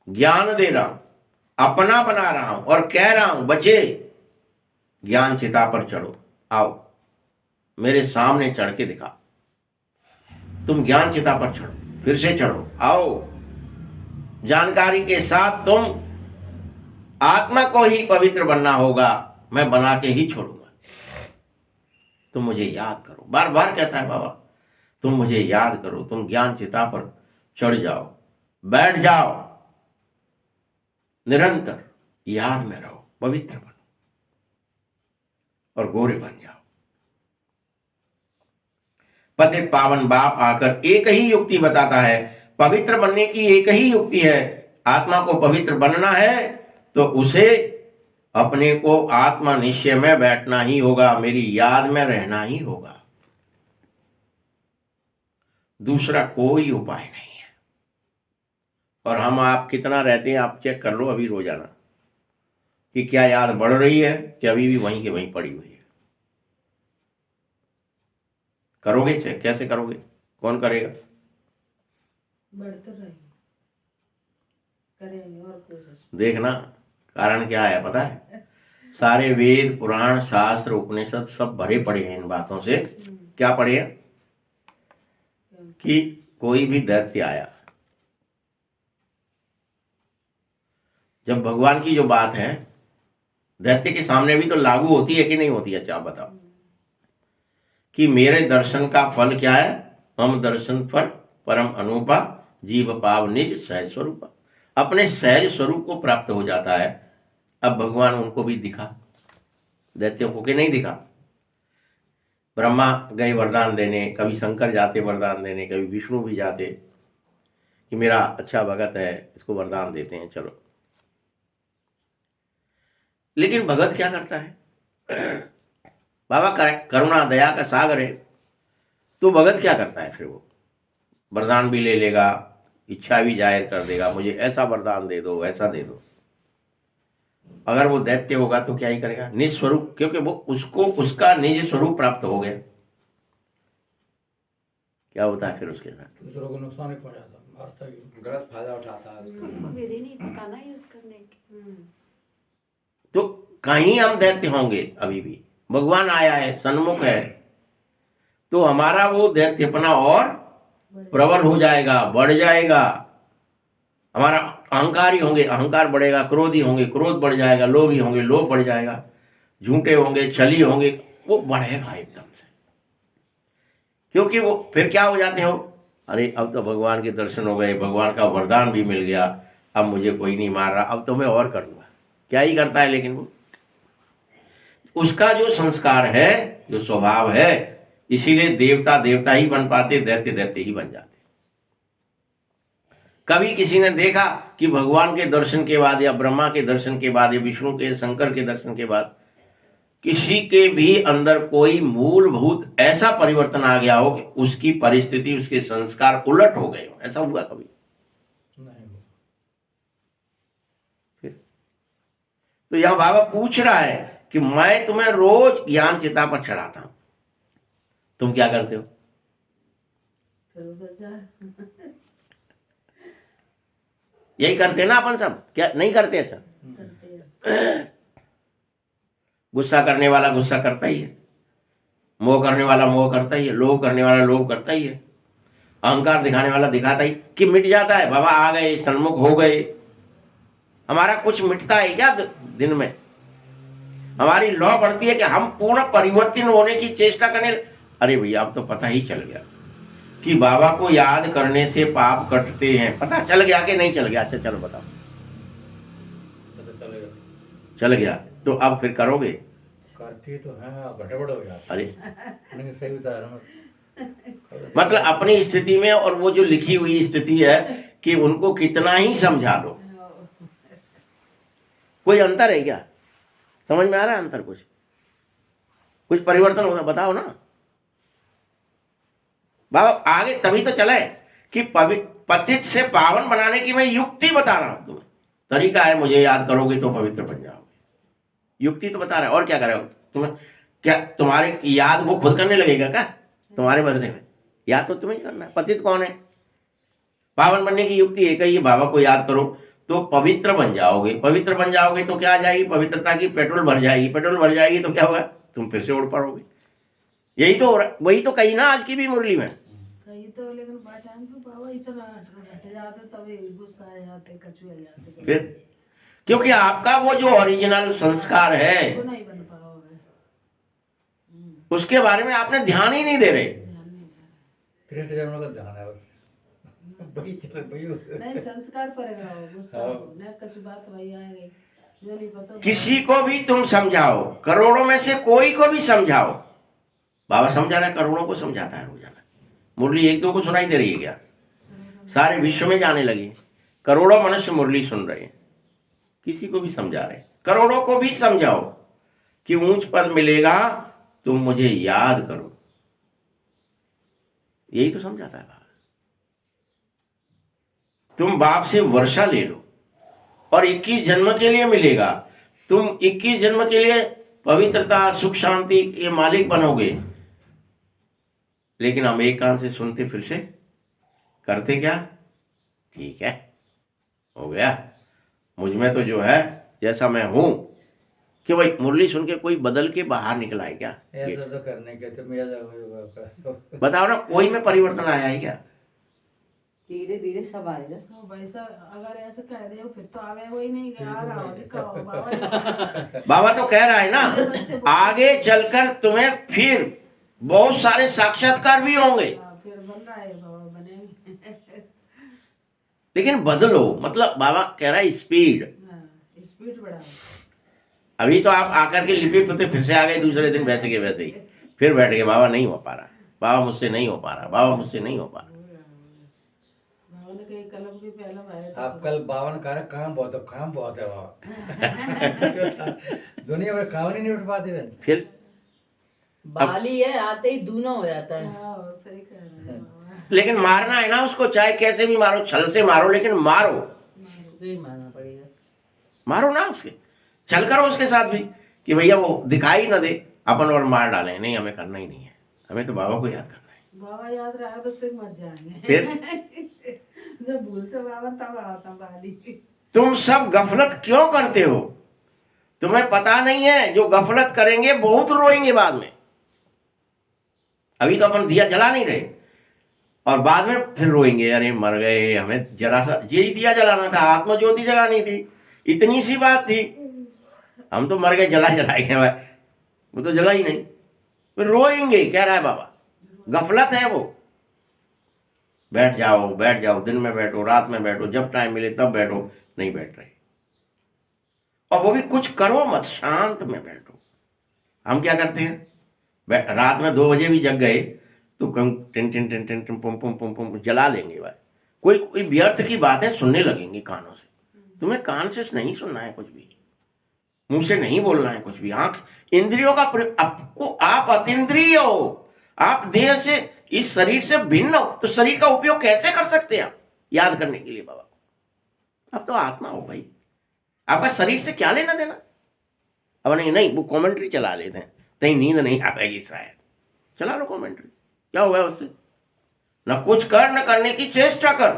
ज्ञान दे रहा हूं, अपना बना रहा हूं और कह रहा हूं बच्चे ज्ञान चिता पर चढ़ो, आओ मेरे सामने चढ़ के दिखा। तुम ज्ञान चिता पर चढ़ो, फिर से चढ़ो, आओ जानकारी के साथ। तुम आत्मा को ही पवित्र बनना होगा, मैं बना के ही छोड़ूंगा। तुम मुझे याद करो, बार बार कहता है बाबा, तुम मुझे याद करो, तुम ज्ञान चिता पर चढ़ जाओ, बैठ जाओ, निरंतर याद में रहो, पवित्र बनो और गोरे बन जाओ। पतित पावन बाप आकर एक ही युक्ति बताता है, पवित्र बनने की एक ही युक्ति है। आत्मा को पवित्र बनना है तो उसे अपने को आत्मा निश्चय में बैठना ही होगा, मेरी याद में रहना ही होगा। दूसरा कोई उपाय नहीं है। और हम आप कितना रहते हैं, आप चेक कर लो अभी रोजाना कि क्या याद बढ़ रही है कि अभी भी वहीं के वहीं पड़ी हुई है। करोगे चेक? कैसे करोगे? कौन करेगा? बढ़ते रहेंगे, करेंगे और कोशिश। देखना कारण क्या है पता है? सारे वेद पुराण शास्त्र उपनिषद सब भरे पड़े हैं इन बातों से। क्या पढ़े हैं? कि कोई भी दैत्य आया, जब भगवान की जो बात है दैत्य के सामने भी तो लागू होती है कि नहीं होती है? अच्छा आप बताओ कि मेरे दर्शन का फल क्या है? हम दर्शन फल परम अनूपा, जीव पाव निज सहज स्वरूपा। अपने सहज स्वरूप को प्राप्त हो जाता है। अब भगवान उनको भी दिखा, दैत्यों को कि नहीं दिखा? ब्रह्मा गए वरदान देने, कभी शंकर जाते वरदान देने, कभी विष्णु भी जाते कि मेरा अच्छा भगत है, इसको वरदान देते हैं, चलो। लेकिन भगत क्या करता है? बाबा करुणा दया का सागर है, तो भगत क्या करता है? फिर वो वरदान भी ले लेगा, इच्छा भी जाहिर कर देगा, मुझे ऐसा वरदान दे दो, ऐसा दे दो। अगर वो दैत्य होगा तो क्या ही करेगा? निज स्वरूप, क्योंकि वो उसको उसका निज स्वरूप प्राप्त हो गया। क्या होता है फिर उसके साथ? दूसरों को नुकसान ही पहुंचाता, मारता ही। गलत फायदा उठाता है। उसको विधि नहीं पता ना यूज करने की। तो कहीं हम दैत्य होंगे अभी भी। भगवान आया है, सन्मुख है, तो हमारा वो दैत्यपना और प्रबल हो जाएगा, बढ़ जाएगा। हमारा अहंकार ही होंगे, अहंकार बढ़ेगा, क्रोधी होंगे, क्रोध बढ़ जाएगा, लोभी होंगे, लोभ बढ़ जाएगा, झूठे होंगे, छली होंगे, वो बढ़ेगा एकदम से। क्योंकि वो फिर क्या हो जाते हो? अरे अब तो भगवान के दर्शन हो गए, भगवान का वरदान भी मिल गया, अब मुझे कोई नहीं मार रहा, अब तो मैं और करूँगा। क्या ही करता है, लेकिन वो उसका जो संस्कार है, जो स्वभाव है, इसीलिए देवता देवता ही बन पाते, दैत्य दैत्य ही बन जाते। कभी किसी ने देखा कि भगवान के दर्शन के बाद या ब्रह्मा के दर्शन के बाद या विष्णु के शंकर के दर्शन के बाद किसी के भी अंदर कोई मूलभूत ऐसा परिवर्तन आ गया हो कि उसकी परिस्थिति, उसके संस्कार उलट हो गए हो? ऐसा हुआ कभी? नहीं। फिर तो यह बाबा पूछ रहा है कि मैं तुम्हें रोज ज्ञान चिता पर चढ़ाता हूं, तुम क्या करते हो? फिर उधर जा यही करते हैं ना अपन सब, क्या नहीं करते? अच्छा, करते हैं। गुस्सा करने वाला गुस्सा करता ही है, मोह करने वाला मोह करता ही है, लोभ करने वाला लोभ करता ही है, अहंकार दिखाने वाला दिखाता ही कि मिट जाता है। बाबा आ गए, सन्मुख हो गए, हमारा कुछ मिटता है क्या दिन में? हमारी लौ बढ़ती है कि हम पूर्ण परिवर्तन होने की चेष्टा करने। अरे भैया अब तो पता ही चल गया कि बाबा को याद करने से पाप कटते हैं। पता चल गया कि नहीं चल गया? अच्छा चलो बताओ। पता चलेगा। चल गया तो अब फिर करोगे? करती तो है, गड़बड़ हो जाता। अरे नहीं, सही बता रहा हूँ। मतलब अपनी स्थिति में और वो जो लिखी हुई स्थिति है कि उनको कितना ही समझा लो, कोई अंतर है क्या? समझ में आ रहा है अंतर? कुछ परिवर्तन होगा? बताओ ना बाबा। आगे तभी तो चले कि पतित से पावन बनाने की मैं युक्ति बता रहा हूं तुम्हें। तरीका है, मुझे याद करोगे तो पवित्र बन जाओगे। युक्ति तो बता रहा है, और क्या करेगा तुम्हें? क्या तुम्हारे याद वो खुद करने लगेगा क्या तुम्हारे बदले में? याद तो तुम्हें करना है। पतित कौन है? पावन बनने की युक्ति एक ही है, बाबा को याद करो तो पवित्र बन जाओगे। पवित्र बन जाओगे तो क्या आ जाएगी? पवित्रता की पेट्रोल भर जाएगी। पेट्रोल भर जाएगी तो क्या होगा? तुम फिर से उड़ पड़ोगे। यही तो हो रहा, वही तो कही ना आज की भी मुरली में। कहीं तो, लेकिन टाइम तो बाबा इतना हट जाते, तभी गुस्सा आ जाते, कछुए जाते। फिर क्योंकि आपका वो जो ओरिजिनल संस्कार है वो नहीं बन पाओगे। उसके बारे में आपने ध्यान ही नहीं दे रहे। ध्यान नहीं दे रहे। तीर्थ जन्म का ध्यान है बस। भाई चले भाई नहीं संस्कार पड़ेगा वो गुस्सा हाँ। न कुछ बात वही आएगी जो नहीं पता किसी को भी तुम समझाओ, करोड़ों में से कोई को भी समझाओ, बाबा समझा रहा है, करोड़ों को समझाता है रोजाना। मुरली एक दो को सुनाई दे रही है क्या? सारे विश्व में जाने लगी, करोड़ों मनुष्य मुरली सुन रहे हैं, किसी को भी समझा रहे हैं। करोड़ों को भी समझाओ कि ऊंच पद मिलेगा, तुम मुझे याद करो, यही तो समझाता है बाबा। तुम बाप से वर्षा ले लो और 21 जन्म के लिए मिलेगा, तुम 21 जन्म के लिए पवित्रता सुख शांति के मालिक बनोगे। लेकिन हम एक कान से सुनते फिर से करते क्या? ठीक है, हो गया, मुझ में तो जो है जैसा मैं हूं, कि भाई मुरली सुन के कोई बदल के बाहर निकला है क्या? ऐसा तो करने के तो मेरा बताओ ना, कोई में परिवर्तन आया है क्या? धीरे धीरे सब आएगा। तो वैसा अगर ऐसे कह दे फिर तो आवे वही नहीं आ रहा हो कहो बाबा बाबा तो कह रहा है ना, आगे चलकर तुम्हें फिर बहुत सारे साक्षात्कार भी होंगे, हाँ, फिर बन रहा है बाबा बनेंगे लेकिन बदलो। मतलब बाबा कह रहा है स्पीड। हाँ, स्पीड बढ़ाओ। अभी तो आप आकर के लिपे पोते फिर से आ गए, दूसरे दिन वैसे के वैसे ही फिर बैठ गए, बाबा नहीं हो पा रहा, बाबा मुझसे नहीं हो पा रहा, बाबा मुझसे नहीं हो पा रहा। बाबा ने कही कलम की पहला आया था आप कल 52 कह रहे काम बहुत है बाबा दुनिया में काम नहीं उठ पाते बहन। फिर बाली है आते ही दूना हो जाता है। हाँ, सही कह रहे हैं बाबा। लेकिन मारना है ना उसको, चाहे कैसे भी मारो, छल से मारो, लेकिन मारो, फिर मारना पड़ेगा। मारो ना उसके, चल करो उसके साथ भी, कि भैया वो दिखाई ना दे अपन और मार डालें, नहीं हमें करना ही नहीं है, हमें तो बाबा को याद करना है। बाबा याद रहा तो सिर मत जाएंगे फिर जब भूलते बाबा तब आता बाली। तुम सब गफलत क्यों करते हो? तुम्हें पता नहीं है, जो गफलत करेंगे बहुत रोएंगे बाद में। अभी तो अपन दिया जला नहीं रहे और बाद में फिर रोएंगे, अरे मर गए, हमें जरा सा यही दिया जलाना था, आत्म ज्योति जलानी थी, इतनी सी बात थी, हम तो मर गए, जलाएंगे भाई, वो तो जला ही नहीं, फिर रोएंगे। कह रहा है बाबा गफलत है वो। बैठ जाओ, दिन में बैठो, रात में बैठो, जब टाइम मिले तब बैठो, नहीं बैठ रहे, और वो भी कुछ करो मत, शांत में बैठो। हम क्या करते हैं, रात में 2 बजे भी जग गए तो टिन टिन टिन टिन टिन पुम पुम पुम पुम जला लेंगे भाई, कोई व्यर्थ की बातें सुनने लगेंगे कानों से। तुम्हें कान से नहीं सुनना है कुछ भी, मुंह से नहीं बोलना है कुछ भी, आंख इंद्रियों का आपको, आप अतीन्द्रिय हो, आप देह से, इस शरीर से भिन्न हो, तो शरीर का उपयोग कैसे कर सकते हैं आप याद करने के लिए बाबा? अब तो आत्मा हो भाई, आपका शरीर से क्या लेना देना? अब नहीं वो कमेंट्री चला लेते हैं, कहीं नींद नहीं आ पाएगी शायद, चला लो कमेंट्री, क्या हुआ उससे? न कुछ कर न करने की चेष्टा कर,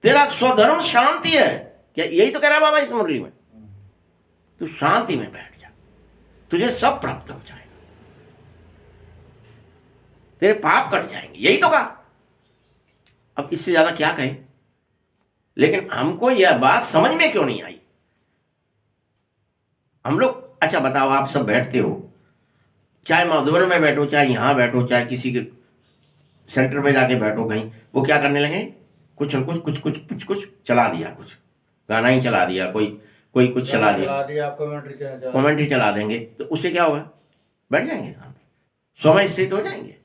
तेरा स्वधर्म शांति है, क्या यही तो कह रहा है बाबा इस मुरली में? तू शांति में बैठ जा, तुझे सब प्राप्त हो जाएगा, तेरे पाप कट जाएंगे, यही तो कहा। अब इससे ज्यादा क्या कहें? लेकिन हमको यह बात समझ में क्यों नहीं आई? हम लोग, अच्छा बताओ, आप सब बैठते हो, चाहे मधुबन में बैठो, चाहे यहां बैठो, चाहे किसी के सेंटर में जाके बैठो कहीं, वो क्या करने लगे? कुछ न कुछ कुछ कुछ कुछ कुछ चला दिया, कुछ गाना ही चला दिया, कोई कुछ चला दिया, कमेंट्री चला देंगे, तो उससे क्या होगा? बैठ जाएंगे, स्वयं स्थित हो जाएंगे,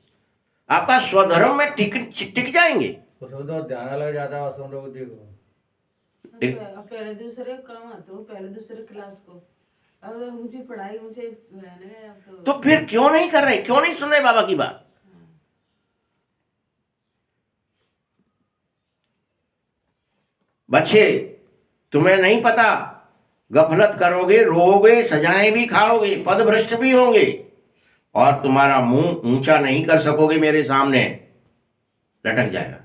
आपका स्वधर्म में टिक जाएंगे। उसमें तो ध्यान लग जाता है, सुन रहे हो, देखो पहले दूसरे काम आते हो, पहले दूसरे क्लास को, अब ऊंची पढ़ाई ऊंचे अब तो फिर क्यों नहीं कर रहे, क्यों नहीं सुन रहे बाबा की बात? बच्चे, तुम्हें नहीं पता, गफलत करोगे, रोओगे, सजाएं भी खाओगे, पदभ्रष्ट भी होंगे, और तुम्हारा मुंह ऊंचा नहीं कर सकोगे मेरे सामने, लटक जाएगा।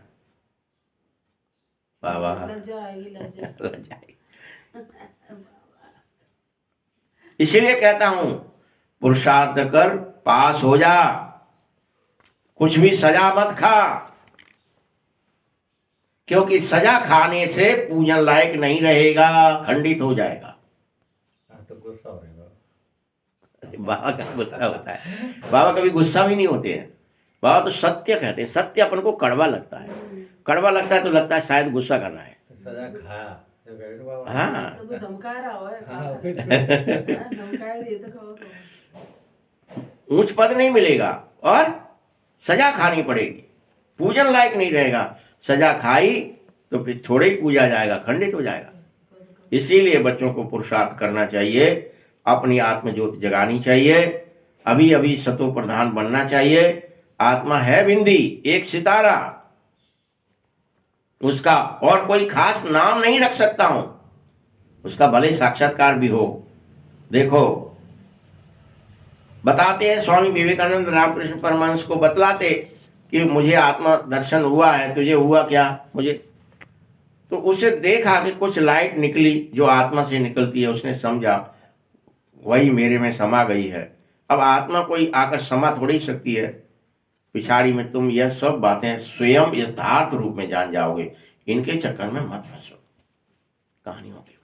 बाबा लज्जा आएगी, लज्जा लग जाएगी। इसलिए कहता हूं, पुरुषार्थ कर, पास हो जा, कुछ भी सजा मत खा, क्योंकि सजा खाने से पूजन लायक नहीं रहेगा, खंडित हो जाएगा। तो गुस्सा हो रहेगा। बाबा का गुस्सा होता है, बाबा कभी गुस्सा भी नहीं होते हैं, बाबा तो सत्य कहते हैं। सत्य अपन को कड़वा लगता है, कड़वा लगता है तो लगता है शायद गुस्सा कर रहा है। तो सजा खा तो कह रहे बाबा। हाँ तो वो धमका रहा हो हाँ, वही तो। धमकाए दिए तो खाओ तो ऊंच पद नहीं मिलेगा और सजा खानी पड़ेगी, पूजन लायक नहीं रहेगा। सजा खाई तो फिर थोड़े ही पूजा जाएगा, खंडित हो जाएगा। इसीलिए बच्चों को पुरुषार्थ करना चाहिए, अपनी आत्म ज्योति जगानी चाहिए, अभी अभी सतो प्रधान बनना चाहिए। आत्मा है बिंदी, एक सितारा, उसका और कोई खास नाम नहीं रख सकता हूं, उसका भले साक्षात्कार भी हो। देखो बताते हैं स्वामी विवेकानंद रामकृष्ण परमहंस को बतलाते कि मुझे आत्मा दर्शन हुआ है, तुझे हुआ क्या? मुझे तो उसे देखा कि कुछ लाइट निकली जो आत्मा से निकलती है, उसने समझा वही मेरे में समा गई है। अब आत्मा कोई आकर समा थोड़ी सकती है पिछाड़ी में। तुम यह सब बातें स्वयं यथार्थ रूप में जान जाओगे, इनके चक्कर में मत फंसो कहानियों के।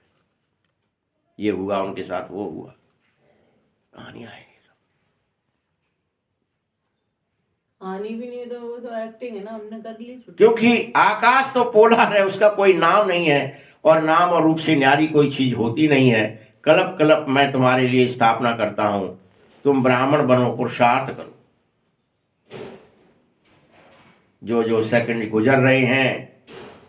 ये हुआ उनके साथ, वो हुआ, कहानियां हैं। आनी भी नहीं है तो वो तो एक्टिंग है ना, हमने कर ली छुट्टी। क्योंकि आकाश तो पोलर है, उसका कोई नाम नहीं है, और नाम और रूप से न्यारी कोई चीज होती नहीं है। कलप कलप मैं तुम्हारे लिए स्थापना करता हूं, तुम ब्राह्मण बनो, पुरुषार्थ करो। जो जो सेकंड गुजर रहे हैं,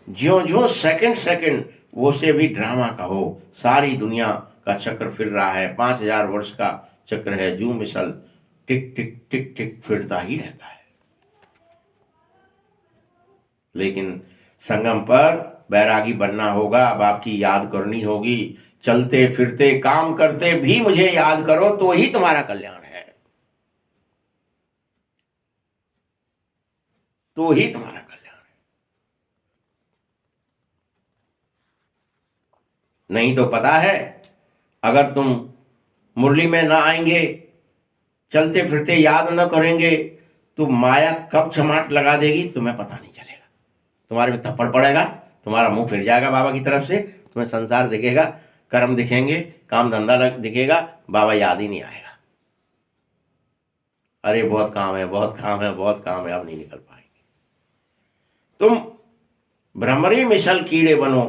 ज्यों ज्यों सेकंड सेकंड वो से भी ड्रामा का हो। सारी दुनिया का चक्र फिर रहा है, 5000 वर्ष का चक्र है, जू मिसल टिक टिक टिक टिक फिरता ही रहता है। लेकिन संगम पर बैरागी बनना होगा, अब आपकी याद करनी होगी। चलते फिरते काम करते भी मुझे याद करो, तो ही तुम्हारा कल्याण है, तो ही तुम्हारा कल्याण है। नहीं तो पता है, अगर तुम मुरली में ना आएंगे, चलते फिरते याद न करेंगे, तो माया कब चमाट लगा देगी तुम्हें पता नहीं चलेगा। तुम्हारे में थप्पड़ पड़ेगा, तुम्हारा मुंह फिर जाएगा बाबा की तरफ से, तुम्हें संसार दिखेगा, कर्म दिखेंगे, काम धंधा दिखेगा, बाबा याद ही नहीं आएगा। अरे बहुत काम है, बहुत काम है, बहुत काम है, अब नहीं निकल पाएंगे। तुम भ्रमरी मिसल कीड़े बनो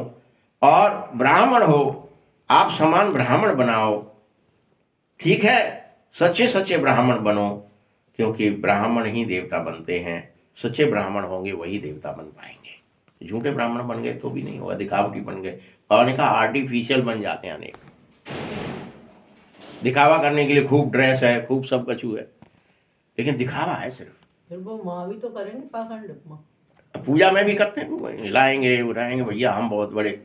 और ब्राह्मण हो, आप समान ब्राह्मण बनाओ। ठीक है, सच्चे सच्चे ब्राह्मण बनो, क्योंकि ब्राह्मण ही देवता बनते हैं। सच्चे ब्राह्मण होंगे वही देवता बन पाएंगे। झूठे ब्राह्मण बन गए तो भी नहीं होगा, दिखावटी बन गए। और ने कहा आर्टिफिशियल बन जाते हैं अनेक, दिखावा करने के लिए खूब ड्रेस है, खूब सब कछु है, लेकिन दिखावा है सिर्फ। फिर वो माँ भी तो करेंगे पाखंड माँ। पूजा में भी करते हैं, हिलाएंगे उड़ाएंगे, भैया हम बहुत बड़े।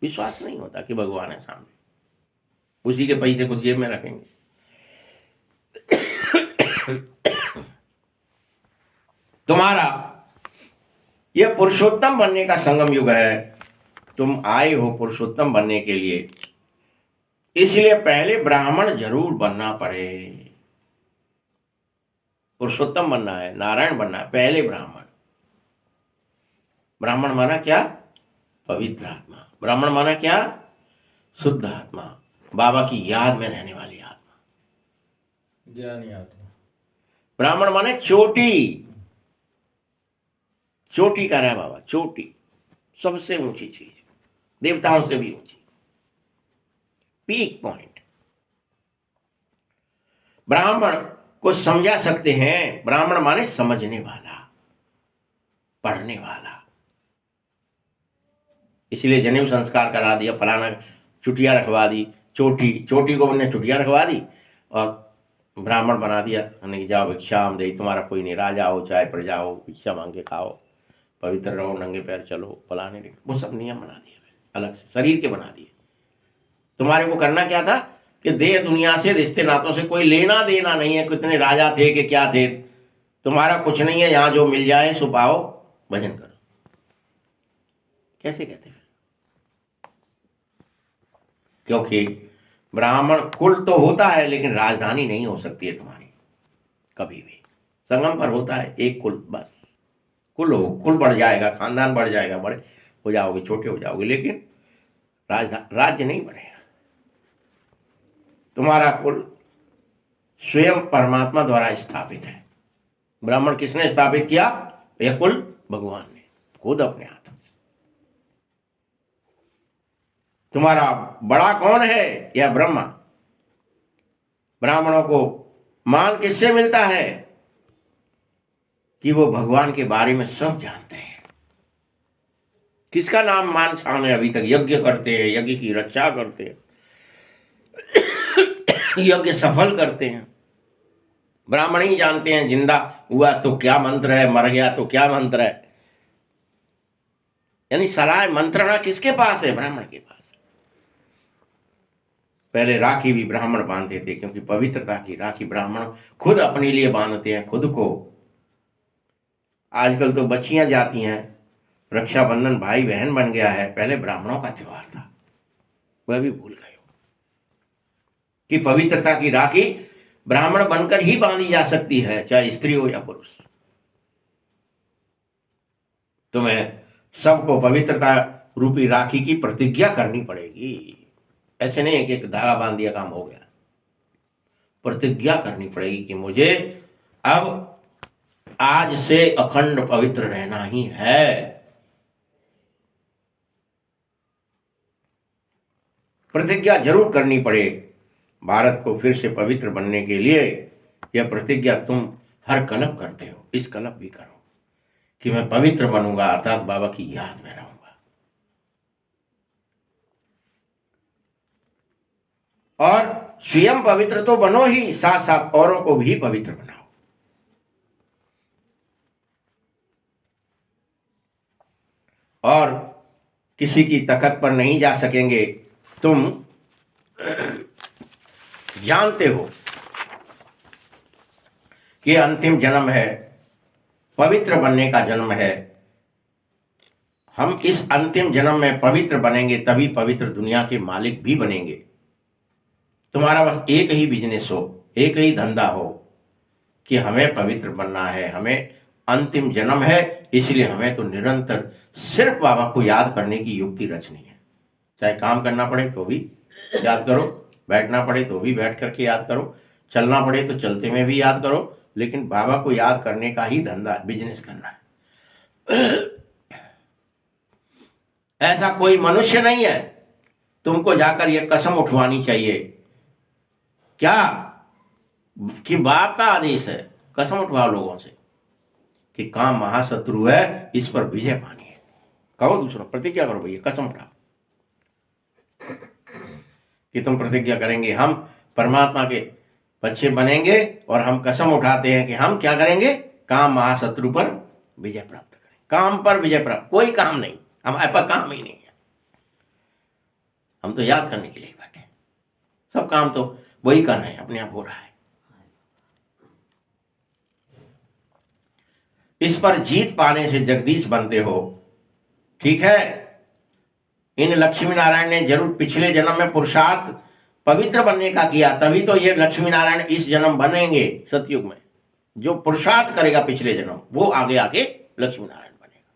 विश्वास नहीं होता कि भगवान है सामने, उसी के पैसे खुद जेब में रखेंगे। तुम्हारा यह पुरुषोत्तम बनने का संगम युग है। तुम आए हो पुरुषोत्तम बनने के लिए, इसलिए पहले ब्राह्मण जरूर बनना पड़े। पुरुषोत्तम बनना है, नारायण बनना है, पहले ब्राह्मण। ब्राह्मण माना क्या? पवित्र आत्मा। ब्राह्मण माना क्या? शुद्ध आत्मा, बाबा की याद में रहने वाली आत्मा, ज्ञानी आत्मा। ब्राह्मण माने चोटी, चोटी का रहा बाबा, चोटी, सबसे ऊंची चीज, देवताओं से भी ऊंची, पीक पॉइंट। ब्राह्मण को समझा सकते हैं, ब्राह्मण माने समझने वाला, पढ़ने वाला। इसलिए जनेऊ संस्कार करा दिया, फलाना चुटिया रखवा दी, चोटी, चोटी को उन्होंने चुटिया रखवा दी और ब्राह्मण बना दिया। हमने कि जाओ भिक्षा हम दे, तुम्हारा कोई नहीं, राजा हो चाहे प्रजा हो, भिक्षा मांग के खाओ, पवित्र रहो, नंगे पैर चलो, फलाने, वो सब नियम बना दिए अलग से, शरीर के बना दिए। तुम्हारे को करना क्या था कि देह दुनिया से, रिश्ते नातों से कोई लेना देना नहीं है। कितने राजा थे कि क्या थे, तुम्हारा कुछ नहीं है, यहां जो मिल जाए सो पाओ, भजन करो। कैसे कहते हैं? क्योंकि ब्राह्मण कुल तो होता है, लेकिन राजधानी नहीं हो सकती है तुम्हारी कभी भी। संगम पर होता है एक कुल, बस कुल हो, कुल बढ़ जाएगा, खानदान बढ़ जाएगा, बड़े हो जाओगे, छोटे हो जाओगे, लेकिन राज्य नहीं बढ़ेगा। तुम्हारा कुल स्वयं परमात्मा द्वारा स्थापित है। ब्राह्मण किसने स्थापित किया? यह कुल भगवान ने खुद अपने हाथों से। तुम्हारा बड़ा कौन है? यह ब्रह्मा। ब्राह्मणों को मान किससे मिलता है? कि वो भगवान के बारे में सब जानते हैं। किसका नाम मान शान है? अभी तक यज्ञ करते हैं, यज्ञ की रक्षा करते हैं, यज्ञ सफल करते हैं। ब्राह्मण ही जानते हैं जिंदा हुआ तो क्या मंत्र है, मर गया तो क्या मंत्र है। यानी सलाह मंत्रणा किसके पास है? ब्राह्मण के पास। पहले राखी भी ब्राह्मण बांधते थे, क्योंकि पवित्रता की राखी ब्राह्मण खुद अपने लिए बांधते हैं, खुद को। आजकल तो बच्चियां जाती हैं, रक्षाबंधन भाई बहन बन गया है, पहले ब्राह्मणों का त्योहार था, वह भी भूल गए हो कि पवित्रता की राखी ब्राह्मण बनकर ही बांधी जा सकती है, चाहे स्त्री हो या पुरुष। तुम्हें सबको पवित्रता रूपी राखी की प्रतिज्ञा करनी पड़ेगी। ऐसे नहीं है कि एक धागा बांध दिया काम हो गया। प्रतिज्ञा करनी पड़ेगी कि मुझे अब आज से अखंड पवित्र रहना ही है। प्रतिज्ञा जरूर करनी पड़े। भारत को फिर से पवित्र बनने के लिए यह प्रतिज्ञा तुम हर कल्प करते हो, इस कल्प भी करो कि मैं पवित्र बनूंगा, अर्थात बाबा की याद में रहूंगा। और स्वयं पवित्र तो बनो ही, साथ साथ औरों को भी पवित्र बनाओ। और किसी की तखत पर नहीं जा सकेंगे। तुम जानते हो कि अंतिम जन्म है, पवित्र बनने का जन्म है। हम इस अंतिम जन्म में पवित्र बनेंगे तभी पवित्र दुनिया के मालिक भी बनेंगे। तुम्हारा बस एक ही बिजनेस हो, एक ही धंधा हो कि हमें पवित्र बनना है, हमें अंतिम जन्म है, इसलिए हमें तो निरंतर सिर्फ बाबा को याद करने की युक्ति रचनी है। चाहे काम करना पड़े तो भी याद करो, बैठना पड़े तो भी बैठ करके याद करो, चलना पड़े तो चलते में भी याद करो, लेकिन बाबा को याद करने का ही धंधा, बिजनेस करना है। ऐसा कोई मनुष्य नहीं है। तुमको जाकर यह कसम उठवानी चाहिए क्या कि बाप का आदेश है। कसम उठवाओ लोगों से कि काम महाशत्रु है, इस पर विजय पानी है। कहो दूसरों, प्रतिज्ञा करो भैया, कसम उठाओ कि तुम प्रतिज्ञा करेंगे हम परमात्मा के बच्चे बनेंगे, और हम कसम उठाते हैं कि हम क्या करेंगे? काम महाशत्रु पर विजय प्राप्त करें। काम पर विजय प्राप्त, कोई काम नहीं, हमारे पास काम ही नहीं है। हम तो याद करने के लिए बैठे हैं, सब काम तो वही कर रहे हैं, अपने आप हो रहा है। इस पर जीत पाने से जगदीश बनते हो, ठीक है। इन लक्ष्मी नारायण ने जरूर पिछले जन्म में पुरुषार्थ पवित्र बनने का किया, तभी तो ये लक्ष्मी नारायण इस जन्म बनेंगे सतयुग में। जो पुरुषार्थ करेगा पिछले जन्म, वो आगे आके लक्ष्मी नारायण बनेगा,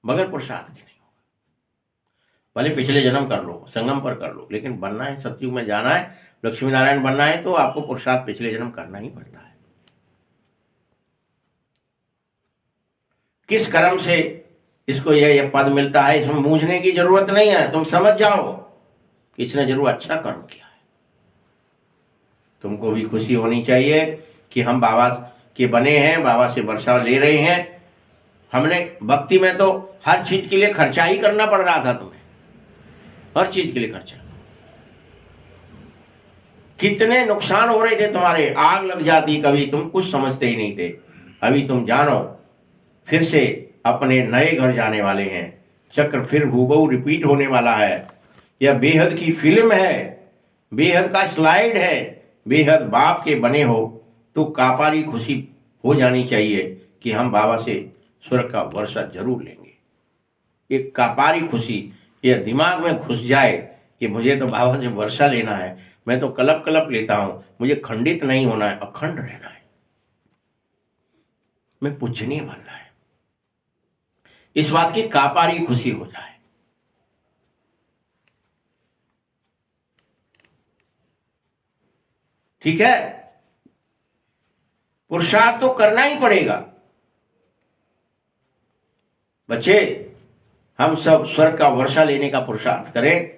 बगैर पुरुषार्थ के नहीं होगा। भले पिछले जन्म कर लो, संगम पर कर लो, लेकिन बनना है, सतयुग में जाना है, लक्ष्मी नारायण बनना है, तो आपको पुरुषार्थ पिछले जन्म करना ही पड़ता है। किस कर्म से इसको यह पद मिलता है, इसमें मूझने की जरूरत नहीं है। तुम समझ जाओ कि इसने जरूर अच्छा कर्म किया है। तुमको भी खुशी होनी चाहिए कि हम बाबा के बने हैं, बाबा से वर्षा ले रहे हैं। हमने भक्ति में तो हर चीज के लिए खर्चा ही करना पड़ रहा था तुम्हें, हर चीज के लिए खर्चा। कितने नुकसान हो रहे थे तुम्हारे, आग लग जाती कभी, तुम कुछ समझते ही नहीं थे। अभी तुम जानो फिर से अपने नए घर जाने वाले हैं, चक्र फिर हूबहू रिपीट होने वाला है। यह बेहद की फिल्म है, बेहद का स्लाइड है। बेहद बाप के बने हो तो कापारी खुशी हो जानी चाहिए कि हम बाबा से स्वर्ग का वर्षा जरूर लेंगे। एक कापारी खुशी यह दिमाग में घुस जाए कि मुझे तो बाबा से वर्षा लेना है, मैं तो कलप कलप लेता हूं, मुझे खंडित नहीं होना है, अखंड रहना है, मैं पूजनीय बनना है। इस बात की कापारी खुशी हो जाए। ठीक है। पुरुषार्थ तो करना ही पड़ेगा। बच्चे, हम सब स्वर्ग का वर्षा लेने का पुरुषार्थ करें।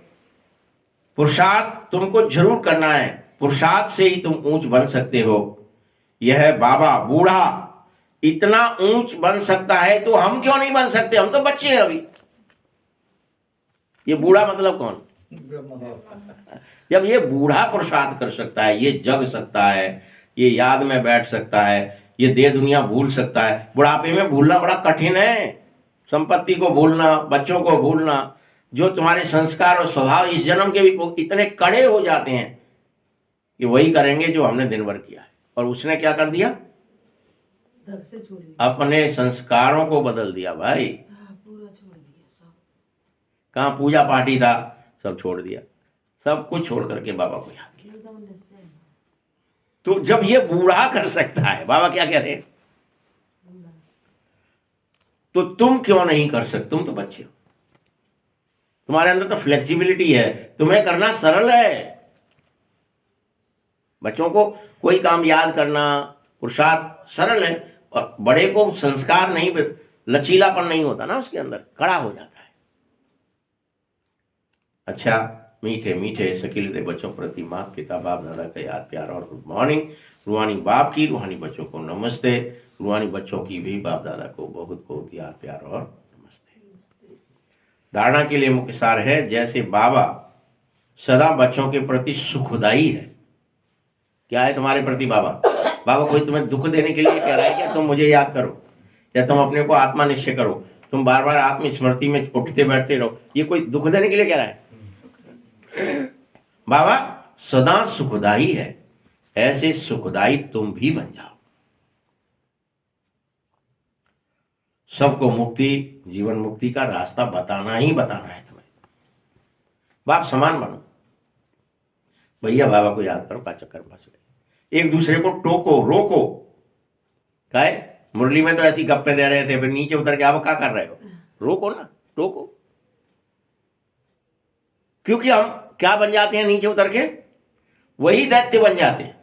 पुरुषार्थ तुमको जरूर करना है, पुरुषार्थ से ही तुम ऊंच बन सकते हो। यह बाबा बूढ़ा इतना ऊंच बन सकता है तो हम क्यों नहीं बन सकते? हम तो बच्चे हैं अभी। ये बूढ़ा मतलब कौन? जब ये बूढ़ा पुरुषार्थ कर सकता है, ये जग सकता है, ये याद में बैठ सकता है, ये देह दुनिया भूल सकता है। बुढ़ापे में भूलना बड़ा कठिन है, संपत्ति को भूलना, बच्चों को भूलना, जो तुम्हारे संस्कार और स्वभाव इस जन्म के भी इतने कड़े हो जाते हैं कि वही करेंगे जो हमने दिन भर किया है। और उसने क्या कर दिया? धक से छोड़ दिया। अपने संस्कारों को बदल दिया भाई। हाँ, पूरा छोड़ दिया सब। कहाँ पूजा पाठी था, सब छोड़ दिया, सब कुछ छोड़ करके बाबा को याद किया। एकदम निश्चय। तो जब ये बूढ़ा कर सकता है, बाबा क्या कह रहे हैं, तो तुम क्यों नहीं कर सकते? तुम तो बच्चे हो, तुम्हारे अंदर तो फ्लेक्सिबिलिटी है, तुम्हें करना सरल है। बच्चों को कोई काम याद करना, पुरुषार्थ सरल है, और बड़े को संस्कार नहीं, लचीलापन नहीं होता ना, उसके अंदर कड़ा हो जाता है। अच्छा, मीठे मीठे सकीले बच्चों प्रति माता पिता बाप दादा का याद प्यार और गुड मॉर्निंग। रूहानी बाप की रूहानी बच्चों को नमस्ते। रूहानी बच्चों की भी बाप दादा को बहुत बहुत याद प्यार और नमस्ते। धारणा के लिए मुख्य सार है, जैसे बाबा सदा बच्चों के प्रति सुखदाई है। क्या है तुम्हारे प्रति बाबा? बाबा कोई तुम्हें दुख देने के लिए कह रहा है क्या? तुम मुझे याद करो, या तुम अपने को आत्मा निश्चय करो, तुम बार बार आत्म स्मृति में उठते बैठते रहो, ये कोई दुख देने के लिए कह रहा है? बाबा सदा सुखदाई है, ऐसे सुखदाई तुम भी बन जाओ। सबको मुक्ति, जीवन मुक्ति का रास्ता बताना ही बताना है तुम्हें। बाप समान बनो भैया, बाबा को याद करो, का चक्कर में फंस गए। एक दूसरे को टोको, रोको। काय मुरली में तो ऐसी गप्पे दे रहे थे, फिर नीचे उतर के आप क्या कर रहे हो? रोको ना, टोको। क्योंकि हम क्या बन जाते हैं नीचे उतर के? वही दैत्य बन जाते हैं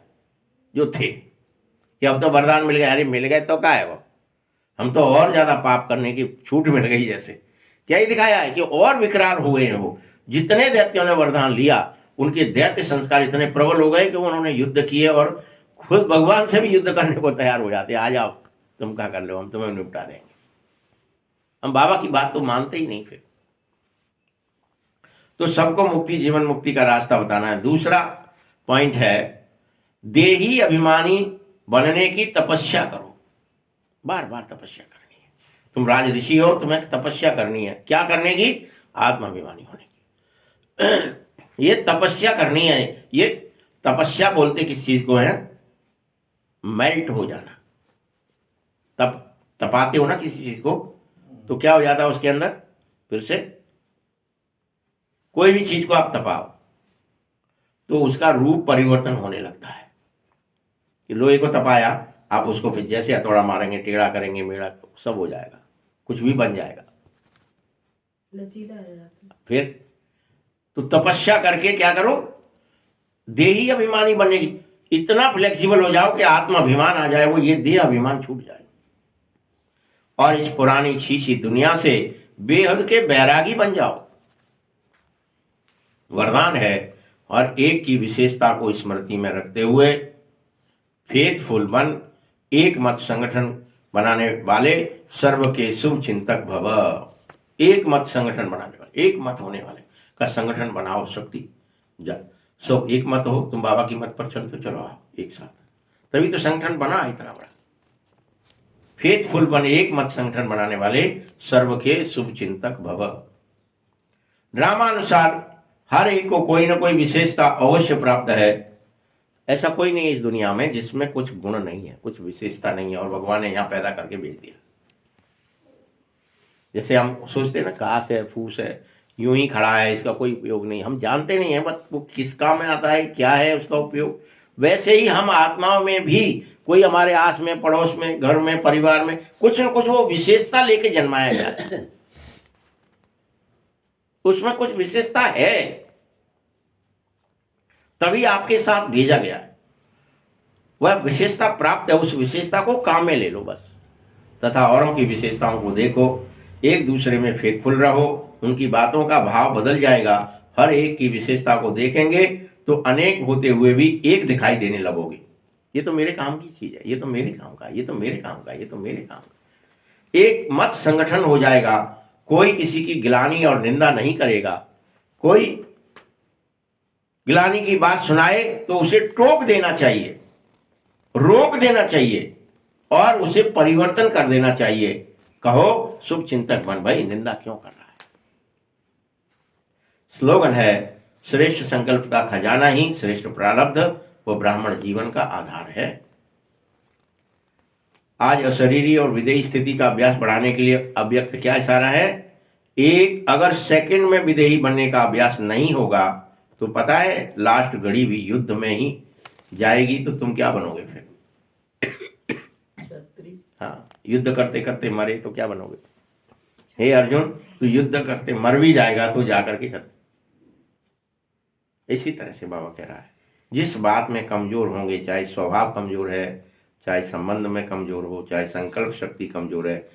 जो थे, कि अब तो वरदान मिल गया। अरे मिल गए तो क्या है, वो हम तो और ज्यादा पाप करने की छूट मिल गई। जैसे क्या ही दिखाया है कि और विकराल हुए हैं वो। जितने दैत्यों ने वरदान लिया, उनके दैत्य संस्कार इतने प्रबल हो गए कि उन्होंने युद्ध किए और खुद भगवान से भी युद्ध करने को तैयार हो जाते। आ जाओ, तुम क्या कर लो, हम तुम्हें निपटा देंगे। हम बाबा की बात तो मानते ही नहीं। फिर तो सबको मुक्ति, जीवन मुक्ति का रास्ता बताना है। दूसरा पॉइंट है, देही अभिमानी बनने की तपस्या करो। बार बार तपस्या करनी है। तुम राज ऋषि हो, तुम्हें तपस्या करनी है। क्या करने की? आत्माभिमानी होने की। ये तपस्या करनी है। ये तपस्या बोलते किस चीज को है? मेल्ट हो जाना। तपाते हो ना किसी चीज को, तो क्या हो जाता है उसके अंदर? फिर से कोई भी चीज को आप तपाओ तो उसका रूप परिवर्तन होने लगता है। कि लोहे को तपाया, आप उसको फिर जैसे हथौड़ा मारेंगे, टेढ़ा करेंगे, मेढ़ा, सब हो जाएगा, कुछ भी बन जाएगा, लचीला है जाता। फिर तो तपस्या करके क्या करो? देही अभिमानी बनने की। इतना फ्लेक्सिबल हो जाओ कि आत्माभिमान आ जाए, वो ये देह अभिमान छूट जाए, और इस पुरानी शीशी दुनिया से बेहद के बैरागी बन जाओ। वरदान है, और एक की विशेषता को स्मृति में रखते हुए फेथफुल बन, एक मत संगठन बनाने वाले सर्व के शुभ चिंतक भव। एक मत संगठन बनाने वाले, एक मत होने वाले का संगठन बनाओ। शक्ति सब एक मत हो, तुम बाबा की मत पर चलते चलो आओ एक साथ, तभी तो संगठन बना है इतना बड़ा। फेथफुल बन, एक मत संगठन बनाने वाले सर्व के शुभ चिंतक भव। ड्रामानुसार हर एक को कोई ना कोई विशेषता अवश्य प्राप्त है। ऐसा कोई नहीं है इस दुनिया में जिसमें कुछ गुण नहीं है, कुछ विशेषता नहीं है, और भगवान ने यहाँ पैदा करके भेज दिया। जैसे हम सोचते हैं ना, घास है, फूस है, यूं ही खड़ा है, इसका कोई उपयोग नहीं, हम जानते नहीं है बस वो किस काम में आता है, क्या है उसका उपयोग। वैसे ही हम आत्माओं में भी कोई हमारे आस में, पड़ोस में, घर में, परिवार में कुछ न कुछ वो विशेषता लेके जन्माया जाता है। उसमें कुछ विशेषता है, तभी आपके साथ भेजा गया है। वह विशेषता प्राप्त है, उस विशेषता को काम में ले लो बस, तथा औरों की विशेषताओं को देखो, एक दूसरे में फेथफुल रहो, उनकी बातों का भाव बदल जाएगा। हर एक की विशेषता को देखेंगे तो अनेक होते हुए भी एक दिखाई देने लगोगे। ये तो मेरे काम की चीज है, ये तो मेरे काम का, ये तो मेरे काम का, ये तो मेरे काम का। एक मत संगठन हो जाएगा, कोई किसी की गिलानी और निंदा नहीं करेगा। कोई गिलानी की बात सुनाए तो उसे टोक देना चाहिए, रोक देना चाहिए और उसे परिवर्तन कर देना चाहिए। कहो शुभ चिंतक बन भाई, निंदा क्यों कर रहा है। स्लोगन है, श्रेष्ठ संकल्प का खजाना ही श्रेष्ठ प्रारब्ध व ब्राह्मण जीवन का आधार है। आज अशरीरी और विदेही स्थिति का अभ्यास बढ़ाने के लिए अव्यक्त क्या इशारा है? एक अगर सेकंड में विदेही बनने का अभ्यास नहीं होगा तो पता है लास्ट घड़ी भी युद्ध में ही जाएगी, तो तुम क्या बनोगे फिर? छत्री। हाँ, युद्ध करते करते मरे तो क्या बनोगे? हे अर्जुन, तू युद्ध करते मर भी जाएगा तो जाकर के छत्र। इसी तरह से बाबा कह रहा है, जिस बात में कमजोर होंगे, चाहे स्वभाव कमजोर है, चाहे संबंध में कमजोर हो, चाहे संकल्प शक्ति कमजोर है,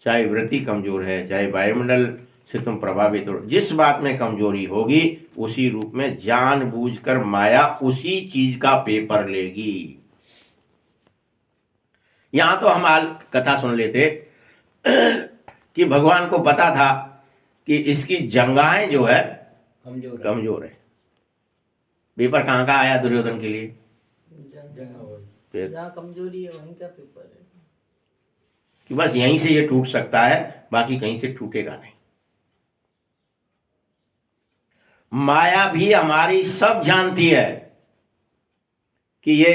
चाहे वृत्ति कमजोर है, चाहे वायुमंडल से तुम प्रभावित हो, जिस बात में कमजोरी होगी उसी रूप में जानबूझकर माया उसी चीज का पेपर लेगी। यहां तो हम हाल कथा सुन लेते कि भगवान को पता था कि इसकी जंगाएं जो है कमजोर है। पेपर कहाँ का आया दुर्योधन के लिए? फिर जहाँ कमजोरी है वहीं का पेपर है कि बस यहीं से ये टूट सकता है, बाकी कहीं से टूटेगा नहीं। माया भी हमारी सब जानती है कि ये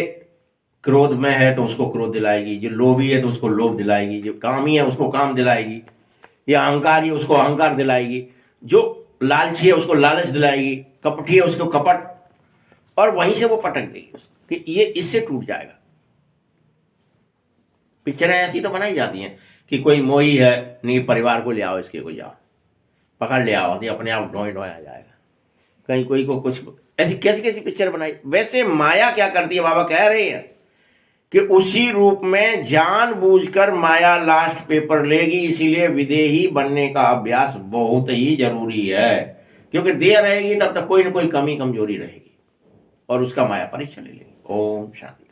क्रोध में है तो उसको क्रोध दिलाएगी, जो लोभी है तो उसको लोभ दिलाएगी, जो कामी है उसको काम दिलाएगी, या अहंकारी है उसको अहंकार दिलाएगी, जो लालची है उसको लालच दिलाएगी, कपटी है उसको कपट, और वहीं से वो पटक देगी उसको कि ये इससे टूट जाएगा। पिक्चरें ऐसी तो बनाई जाती हैं कि कोई मोही है, नहीं परिवार को ले आओ, इसके को जाओ पकड़ ले आओ, तो अपने आप डोए डोए आ जाएगा। कहीं कोई को कुछ, ऐसी कैसी कैसी पिक्चर बनाई। वैसे माया क्या करती है, बाबा कह रहे हैं कि उसी रूप में जानबूझकर माया लास्ट पेपर लेगी। इसीलिए विदेही बनने का अभ्यास बहुत ही जरूरी है, क्योंकि देर रहेगी तब तक कोई ना कोई कमी कमजोरी रहेगी और उसका माया परीक्षा ले लेगी। ओम शांति।